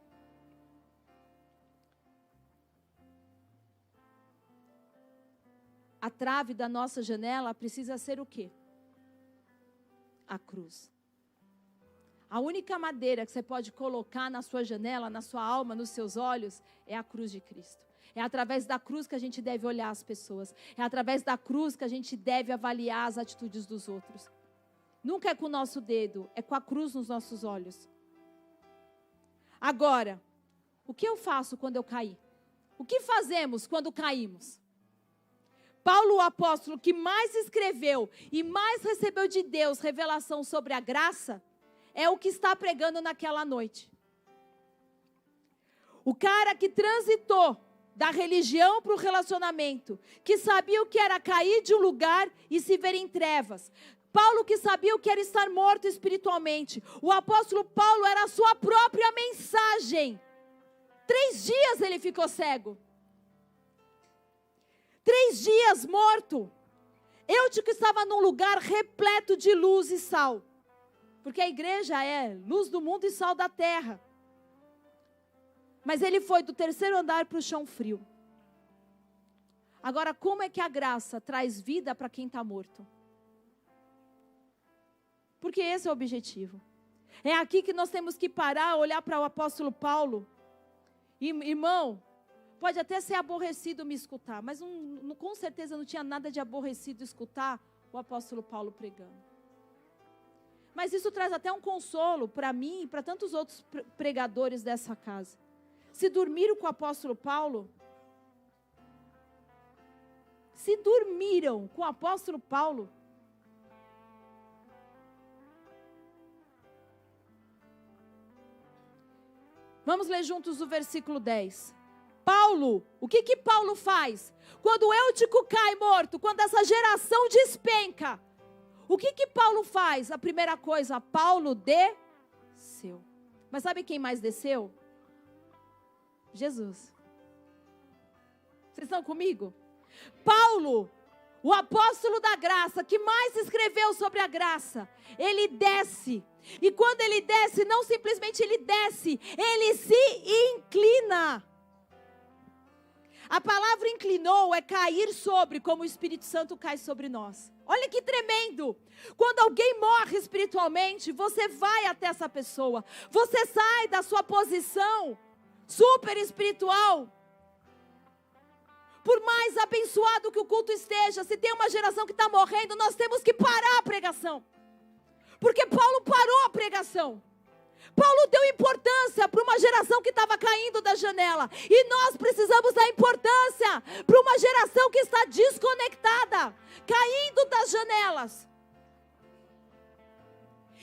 A trave da nossa janela precisa ser o quê? A cruz. A única madeira que você pode colocar na sua janela, na sua alma, nos seus olhos, é a cruz de Cristo. É através da cruz que a gente deve olhar as pessoas. É através da cruz que a gente deve avaliar as atitudes dos outros. Nunca é com o nosso dedo, é com a cruz nos nossos olhos. Agora, o que eu faço quando eu caí? O que fazemos quando caímos? Paulo, o apóstolo que mais escreveu e mais recebeu de Deus revelação sobre a graça, é o que está pregando naquela noite. O cara que transitou da religião para o relacionamento, que sabia o que era cair de um lugar e se ver em trevas. Paulo que sabia o que era estar morto espiritualmente. O apóstolo Paulo era a sua própria mensagem. 3 dias ele ficou cego. 3 dias morto. Eutico estava num lugar repleto de luz e sal. Porque a igreja é luz do mundo e sal da terra. Mas ele foi do 3º andar para o chão frio. Agora, como é que a graça traz vida para quem está morto? Porque esse é o objetivo. É aqui que nós temos que parar, olhar para o apóstolo Paulo. Irmão, pode até ser aborrecido me escutar, mas com certeza não tinha nada de aborrecido escutar o apóstolo Paulo pregando. Mas isso traz até um consolo para mim e para tantos outros pregadores dessa casa. Se dormiram com o apóstolo Paulo, se dormiram com o apóstolo Paulo, vamos ler juntos o versículo 10. Paulo, o que Paulo faz? Quando Eutico cai morto, quando essa geração despenca, o que Paulo faz? A primeira coisa, Paulo desceu. Mas sabe quem mais desceu? Jesus. Vocês estão comigo? Paulo, o apóstolo da graça, que mais escreveu sobre a graça, ele desce. E quando ele desce, não simplesmente ele desce, ele se inclina. A palavra inclinou é cair sobre, como o Espírito Santo cai sobre nós. Olha que tremendo. Quando alguém morre espiritualmente, você vai até essa pessoa. Você sai da sua posição super espiritual. Por mais abençoado que o culto esteja, se tem uma geração que está morrendo, nós temos que parar a pregação. Porque Paulo parou a pregação. Paulo deu importância para uma geração que estava caindo da janela. E nós precisamos dar importância para uma geração que está desconectada, caindo das janelas.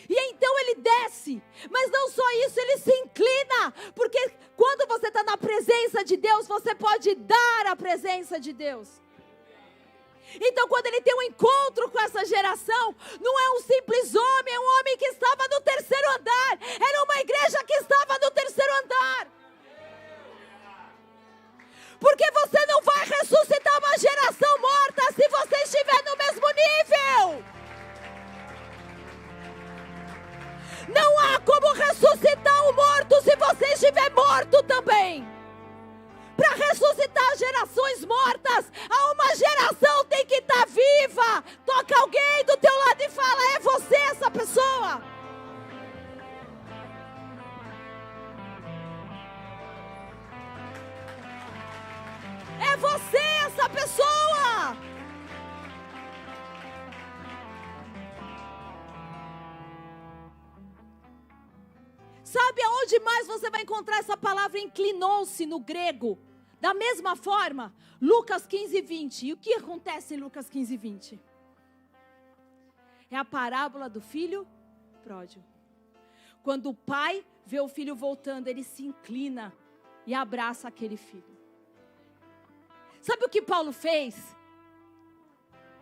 E então ele desce, mas não só isso, ele se inclina, porque quando você está na presença de Deus, você pode dar a presença de Deus. Então quando ele tem um encontro com essa geração, não é um simples homem, é um homem que estava no 3º andar, era uma igreja que estava no 3º andar. Porque você não vai ressuscitar uma geração morta se você estiver no mesmo nível. Não há como ressuscitar o morto se você estiver morto também. Para ressuscitar gerações mortas, uma geração tem que estar viva. Toca alguém do teu lado e fala: é você essa pessoa. É você essa pessoa. Sabe aonde mais você vai encontrar essa palavra inclinou-se no grego? Da mesma forma, Lucas 15:20. E o que acontece em Lucas 15:20? É a parábola do filho pródigo. Quando o pai vê o filho voltando, ele se inclina e abraça aquele filho. Sabe o que Paulo fez?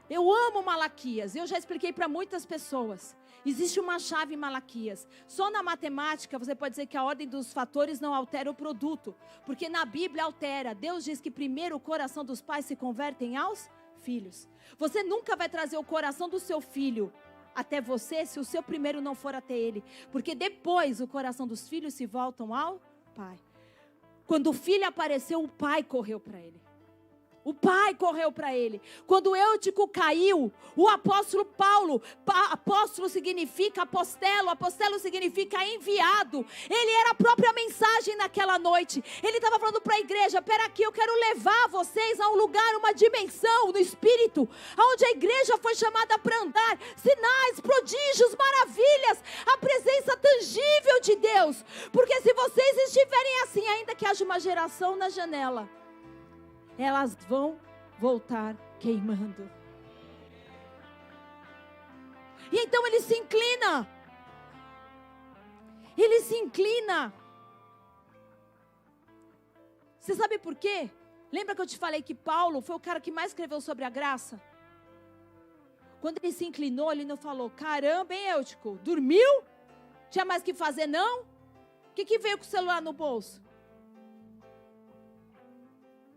Eu amo Malaquias, eu já expliquei para muitas pessoas. Existe uma chave em Malaquias. Só na matemática você pode dizer que a ordem dos fatores não altera o produto. Porque na Bíblia altera. Deus diz que primeiro o coração dos pais se convertem aos filhos. Você nunca vai trazer o coração do seu filho até você se o seu primeiro não for até ele. Porque depois o coração dos filhos se voltam ao pai. Quando o filho apareceu, o pai correu para ele. O pai correu para ele. Quando Eutico caiu, o apóstolo Paulo, apóstolo significa apostelo, apostelo significa enviado. Ele era a própria mensagem naquela noite. Ele estava falando para a igreja: pera aqui, eu quero levar vocês a um lugar, uma dimensão no espírito, onde a igreja foi chamada para andar. Sinais, prodígios, maravilhas, a presença tangível de Deus. Porque se vocês estiverem assim, ainda que haja uma geração na janela, elas vão voltar queimando. E então ele se inclina. Ele se inclina. Você sabe por quê? Lembra que eu te falei que Paulo foi o cara que mais escreveu sobre a graça? Quando ele se inclinou, ele não falou: caramba, hein, Eutico, dormiu? Tinha mais o que fazer, não? O que veio com o celular no bolso?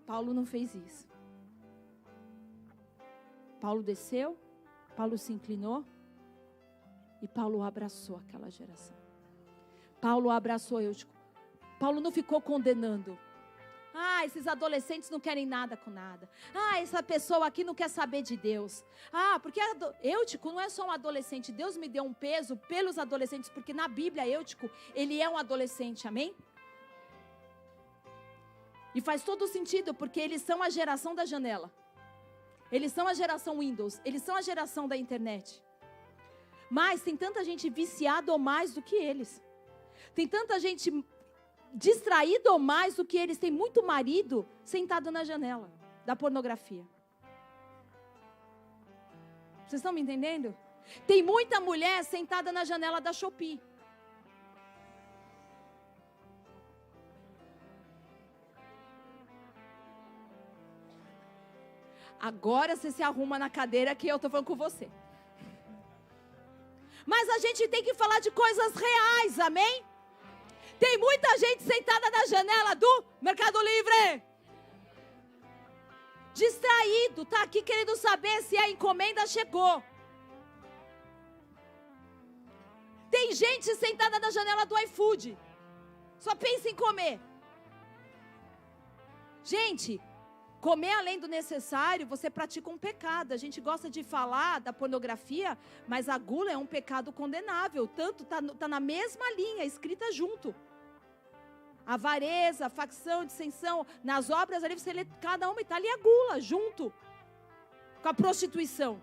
Paulo não fez isso. Paulo desceu, Paulo se inclinou e Paulo abraçou aquela geração. Paulo abraçou Eutico. Paulo não ficou condenando. Ah, esses adolescentes não querem nada com nada. Ah, essa pessoa aqui não quer saber de Deus. Ah, porque Eutico não é só um adolescente. Deus me deu um peso pelos adolescentes, porque na Bíblia Eutico, ele é um adolescente, amém? E faz todo sentido, porque eles são a geração da janela. Eles são a geração Windows, eles são a geração da internet. Mas tem tanta gente viciada ou mais do que eles. Tem tanta gente distraído ou mais do que eles. Tem muito marido sentado na janela da pornografia. Vocês estão me entendendo? Tem muita mulher sentada na janela da Shopee. Agora você se arruma na cadeira que eu estou falando com você. Mas a gente tem que falar de coisas reais, amém? Tem muita gente sentada na janela do Mercado Livre. Distraído, tá aqui querendo saber se a encomenda chegou. Tem gente sentada na janela do iFood. Só pensa em comer. Gente, comer além do necessário, você pratica um pecado. A gente gosta de falar da pornografia, mas a gula é um pecado condenável. Tanto tá na mesma linha, escrita junto. Avareza, facção, dissensão. Nas obras ali você lê cada uma e está ali a gula, junto com a prostituição.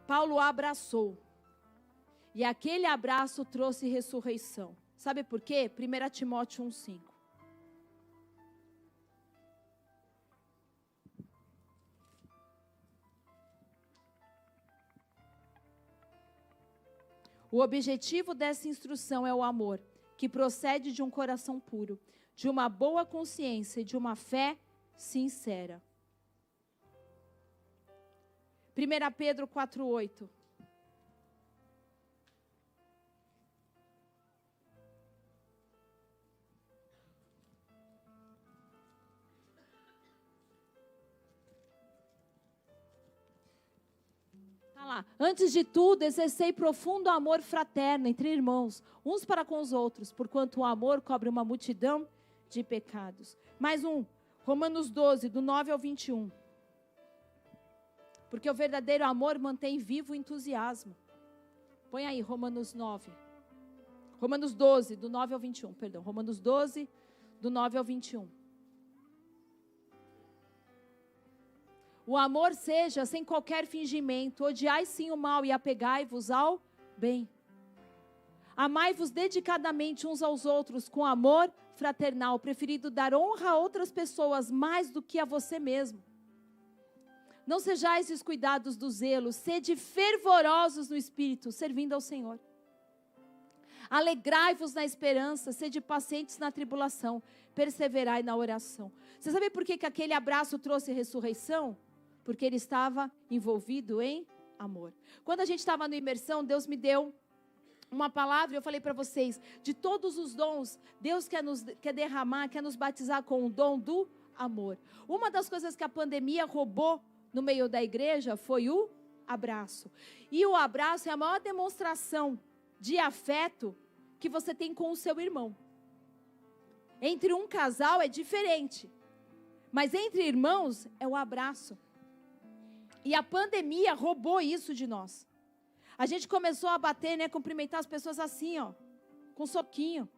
Paulo abraçou. E aquele abraço trouxe ressurreição. Sabe por quê? 1 Timóteo 1,5. O objetivo dessa instrução é o amor, que procede de um coração puro, de uma boa consciência e de uma fé sincera. 1 Pedro 4,8. Antes de tudo, exercei profundo amor fraterno entre irmãos, uns para com os outros, porquanto o amor cobre uma multidão de pecados. Mais um, Romanos 12, do 9 ao 21. Porque o verdadeiro amor mantém vivo o entusiasmo. Põe aí, Romanos 12, do 9 ao 21, perdão. Romanos 12, do 9 ao 21. O amor seja sem qualquer fingimento, odiai sim o mal e apegai-vos ao bem. Amai-vos dedicadamente uns aos outros com amor fraternal, preferido dar honra a outras pessoas mais do que a você mesmo. Não sejais descuidados do zelo, sede fervorosos no espírito, servindo ao Senhor. Alegrai-vos na esperança, sede pacientes na tribulação, perseverai na oração. Você sabe por que aquele abraço trouxe ressurreição? Porque ele estava envolvido em amor. Quando a gente estava no imersão, Deus me deu uma palavra, eu falei para vocês, de todos os dons, Deus quer derramar, quer nos batizar com o dom do amor. Uma das coisas que a pandemia roubou no meio da igreja foi o abraço. E o abraço é a maior demonstração de afeto que você tem com o seu irmão. Entre um casal é diferente, mas entre irmãos é o abraço. E a pandemia roubou isso de nós. A gente começou a bater, né, cumprimentar as pessoas assim, ó, com soquinho.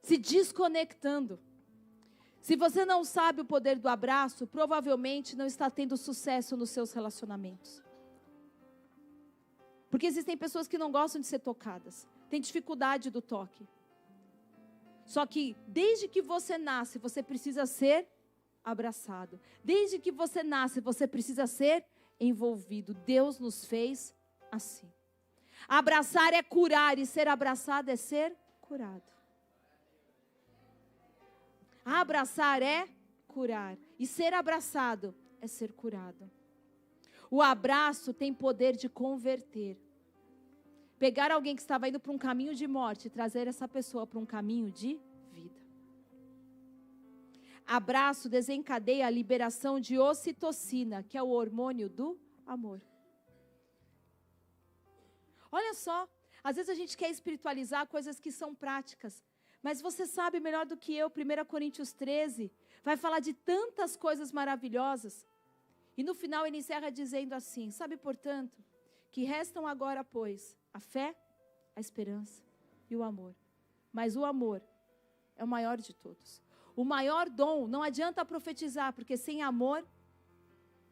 Se desconectando. Se você não sabe o poder do abraço, provavelmente não está tendo sucesso nos seus relacionamentos. Porque existem pessoas que não gostam de ser tocadas, têm dificuldade do toque. Só que desde que você nasce, você precisa ser abraçado. Desde que você nasce, você precisa ser envolvido. Deus nos fez assim. Abraçar é curar e ser abraçado é ser curado. Abraçar é curar e ser abraçado é ser curado. O abraço tem poder de converter. Pegar alguém que estava indo para um caminho de morte e trazer essa pessoa para um caminho de vida. Abraço desencadeia a liberação de ocitocina, que é o hormônio do amor. Olha só, às vezes a gente quer espiritualizar coisas que são práticas, mas você sabe melhor do que eu, 1 Coríntios 13, vai falar de tantas coisas maravilhosas. E no final ele encerra dizendo assim: sabe, portanto, que restam agora, pois, a fé, a esperança e o amor. Mas o amor é o maior de todos. O maior dom, não adianta profetizar, porque sem amor,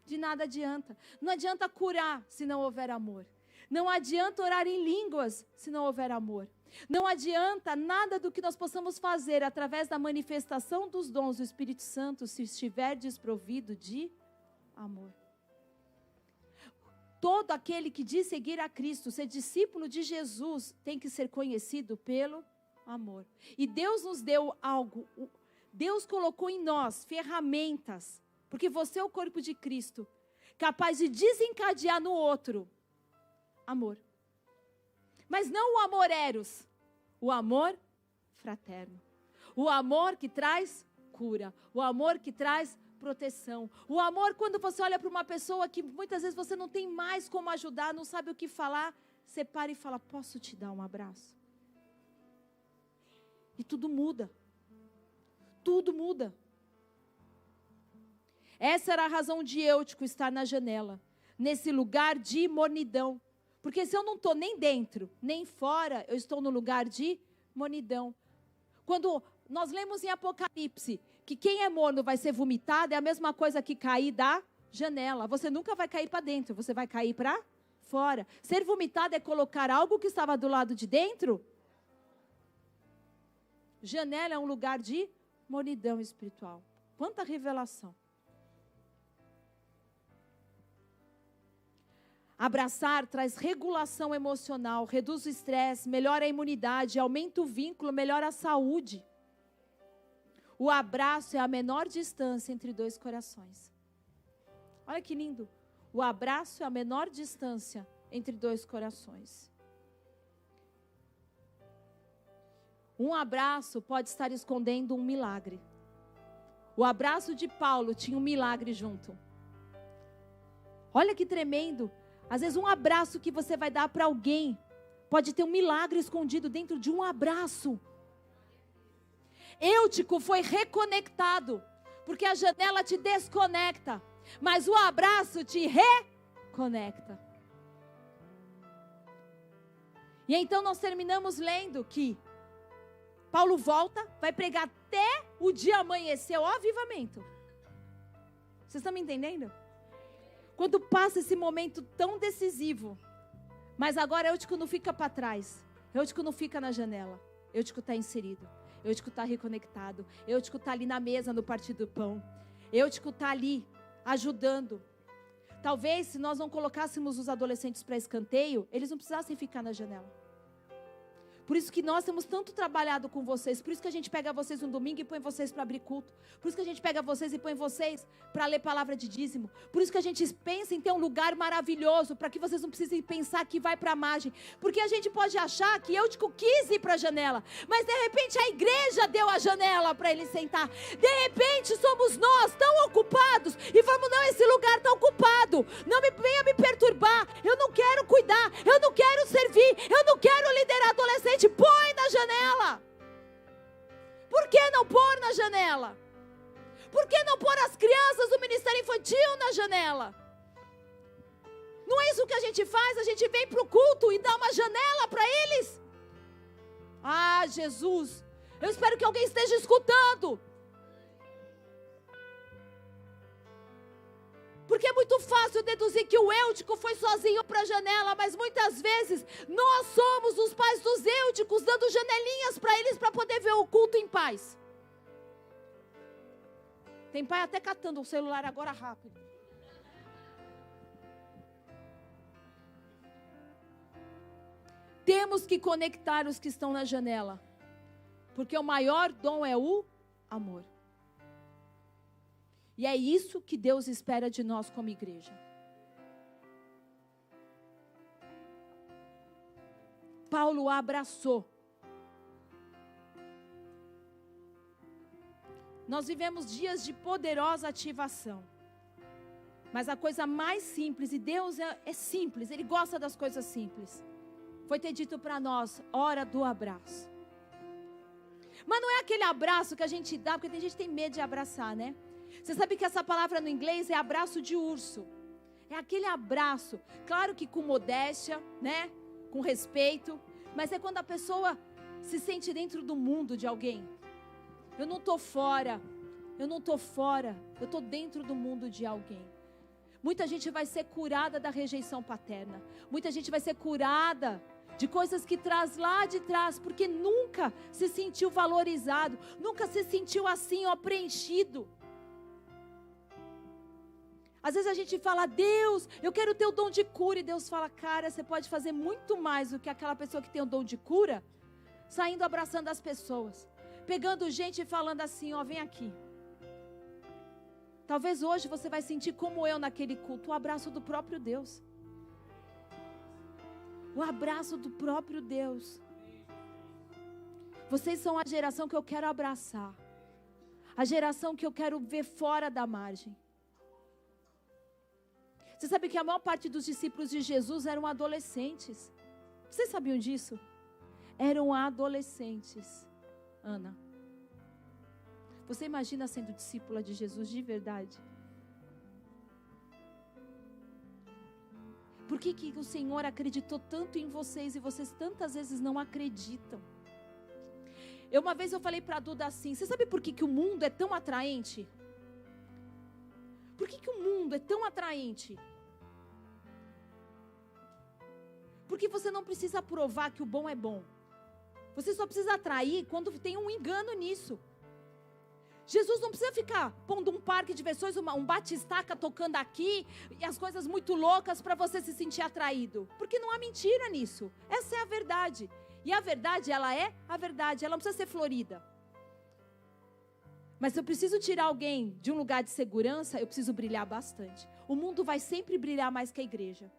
de nada adianta. Não adianta curar se não houver amor. Não adianta orar em línguas se não houver amor. Não adianta nada do que nós possamos fazer através da manifestação dos dons do Espírito Santo se estiver desprovido de amor. Todo aquele que diz seguir a Cristo, ser discípulo de Jesus, tem que ser conhecido pelo amor. E Deus nos deu algo, Deus colocou em nós ferramentas, porque você é o corpo de Cristo, capaz de desencadear no outro amor. Mas não o amor eros, o amor fraterno. O amor que traz cura, o amor que traz proteção. O amor, quando você olha para uma pessoa que muitas vezes você não tem mais como ajudar, não sabe o que falar, você para e fala: posso te dar um abraço? E tudo muda. Tudo muda. Essa era a razão de Eutico estar na janela, nesse lugar de mornidão. Porque se eu não estou nem dentro, nem fora, eu estou no lugar de mornidão. Quando nós lemos em Apocalipse que quem é morno vai ser vomitado, é a mesma coisa que cair da janela. Você nunca vai cair para dentro, você vai cair para fora. Ser vomitado é colocar algo que estava do lado de dentro. Janela é um lugar de mornidão espiritual. Quanta revelação. Abraçar traz regulação emocional, reduz o estresse, melhora a imunidade, aumenta o vínculo, melhora a saúde. O abraço é a menor distância entre dois corações. Olha que lindo. O abraço é a menor distância entre dois corações. Um abraço pode estar escondendo um milagre. O abraço de Paulo tinha um milagre junto. Olha que tremendo. Às vezes um abraço que você vai dar para alguém pode ter um milagre escondido dentro de um abraço. Eutico foi reconectado, porque a janela te desconecta, mas o abraço te reconecta. E então nós terminamos lendo que Paulo volta, vai pregar até o dia amanhecer, ó, avivamento. Vocês estão me entendendo? Quando passa esse momento tão decisivo, mas agora Eutico não fica para trás, Eutico não fica na janela, Eutico está inserido, Eutico está reconectado, Eutico está ali na mesa no partir do pão, Eutico está ali ajudando. Talvez se nós não colocássemos os adolescentes para escanteio, eles não precisassem ficar na janela. Por isso que nós temos tanto trabalhado com vocês. Por isso que a gente pega vocês no domingo e põe vocês para abrir culto. Por isso que a gente pega vocês e põe vocês para ler palavra de dízimo. Por isso que a gente pensa em ter um lugar maravilhoso, para que vocês não precisem pensar que vai para a margem. Porque a gente pode achar que Eutico quis ir para a janela, mas de repente a igreja deu a janela para ele sentar. De repente somos nós tão ocupados e vamos, não, esse lugar está ocupado. Não venha me perturbar. Eu não quero cuidar. Eu não quero servir. Eu não quero liderar adolescente. Põe na janela. Por que não pôr na janela? Por que não pôr as crianças do ministério infantil na janela? Não é isso que a gente faz? A gente vem para o culto e dá uma janela para eles? Ah, Jesus, eu espero que alguém esteja escutando. Porque é muito fácil deduzir que o Eutico foi sozinho para a janela, mas muitas vezes nós somos os pais dos Euticos, dando janelinhas para eles para poder ver o culto em paz. Tem pai até catando o celular agora rápido. Temos que conectar os que estão na janela. Porque o maior dom é o amor. E é isso que Deus espera de nós como igreja. Paulo abraçou. Nós vivemos dias de poderosa ativação. Mas a coisa mais simples, e Deus é simples, Ele gosta das coisas simples. Foi ter dito para nós, hora do abraço. Mas não é aquele abraço que a gente dá, porque tem gente que tem medo de abraçar, né? Você sabe que essa palavra no inglês é abraço de urso. É aquele abraço, claro que com modéstia, né? Com respeito, mas é quando a pessoa se sente dentro do mundo de alguém. Eu não estou fora, eu estou dentro do mundo de alguém. Muita gente vai ser curada da rejeição paterna. Muita gente vai ser curada de coisas que traz lá de trás, porque nunca se sentiu valorizado, nunca se sentiu assim, ó, preenchido. Às vezes a gente fala, Deus, eu quero ter o dom de cura, e Deus fala, cara, você pode fazer muito mais do que aquela pessoa que tem o dom de cura, saindo abraçando as pessoas, pegando gente e falando assim, ó, vem aqui. Talvez hoje você vai sentir como eu naquele culto, o abraço do próprio Deus. O abraço do próprio Deus. Vocês são a geração que eu quero abraçar. A geração que eu quero ver fora da margem. Você sabe que a maior parte dos discípulos de Jesus eram adolescentes. Vocês sabiam disso? Eram adolescentes. Ana, você imagina sendo discípula de Jesus de verdade? Por que o Senhor acreditou tanto em vocês e vocês tantas vezes não acreditam? Uma vez eu falei para a Duda assim, você sabe por que o mundo é tão atraente? Por que o mundo é tão atraente? Porque você não precisa provar que o bom é bom. Você só precisa atrair quando tem um engano nisso. Jesus não precisa ficar pondo um parque de diversões, um batistaca tocando aqui, e as coisas muito loucas para você se sentir atraído. Porque não há mentira nisso. Essa é a verdade. E a verdade, ela é a verdade. Ela não precisa ser florida. Mas se eu preciso tirar alguém de um lugar de segurança, eu preciso brilhar bastante. O mundo vai sempre brilhar mais que a igreja.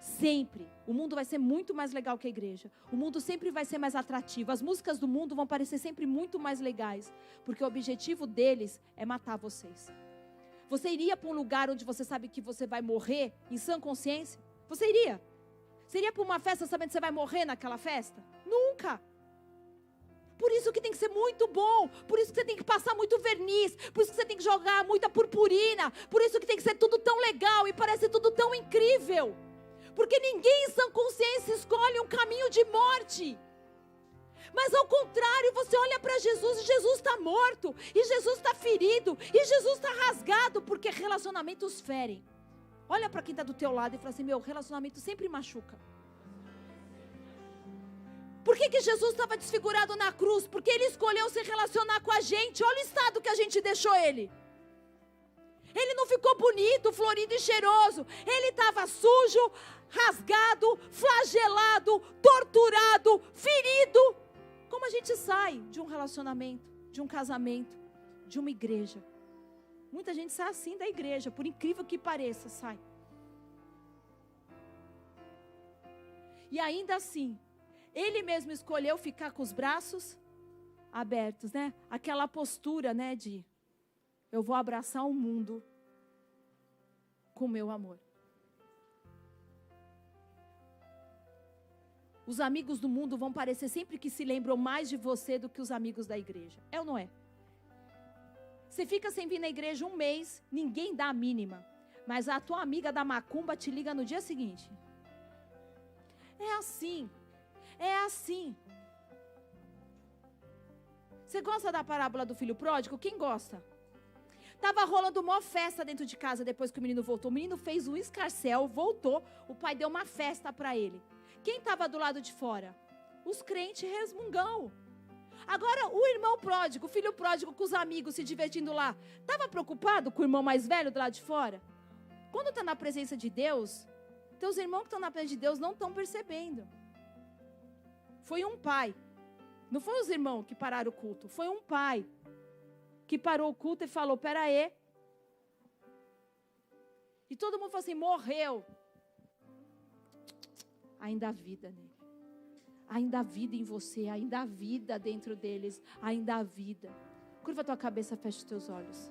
Sempre. O mundo vai ser muito mais legal que a igreja. O mundo sempre vai ser mais atrativo. As músicas do mundo vão parecer sempre muito mais legais. Porque o objetivo deles é matar vocês. Você iria para um lugar onde você sabe que você vai morrer em sã consciência? Você iria? Você iria para uma festa sabendo que você vai morrer naquela festa? Nunca. Por isso que tem que ser muito bom. Por isso que você tem que passar muito verniz. Por isso que você tem que jogar muita purpurina. Por isso que tem que ser tudo tão legal e parece tudo tão incrível. Porque ninguém em sã consciência escolhe um caminho de morte. Mas ao contrário, você olha para Jesus e Jesus está morto. E Jesus está ferido. E Jesus está rasgado. Porque relacionamentos ferem. Olha para quem está do teu lado e fala assim, meu relacionamento sempre machuca. Por que Jesus estava desfigurado na cruz? Porque Ele escolheu se relacionar com a gente. Olha o estado que a gente deixou Ele. Ele não ficou bonito, florido e cheiroso. Ele estava sujo, rasgado, flagelado, torturado, ferido. Como a gente sai de um relacionamento, de um casamento, de uma igreja? Muita gente sai assim da igreja, por incrível que pareça, sai. E ainda assim, Ele mesmo escolheu ficar com os braços abertos, né? Aquela postura, né, de eu vou abraçar o mundo com o meu amor. Os amigos do mundo vão parecer sempre que se lembram mais de você do que os amigos da igreja. É ou não é? Você fica sem vir na igreja um mês, ninguém dá a mínima. Mas a tua amiga da macumba te liga no dia seguinte. É assim. É assim. Você gosta da parábola do filho pródigo? Quem gosta? Estava rolando uma festa dentro de casa depois que o menino voltou. O menino fez um escarcéu, voltou. O pai deu uma festa para ele. Quem estava do lado de fora? Os crentes resmungão. Agora, o irmão pródigo, o filho pródigo com os amigos se divertindo lá, estava preocupado com o irmão mais velho do lado de fora? Quando está na presença de Deus, teus irmãos que estão na presença de Deus não estão percebendo. Foi um pai. Não foi os irmãos que pararam o culto. Foi um pai que parou o culto e falou, pera aí. E todo mundo falou assim, morreu. Ainda há vida nele. Ainda há vida em você. Ainda há vida dentro deles. Ainda há vida. Curva a tua cabeça, fecha os teus olhos.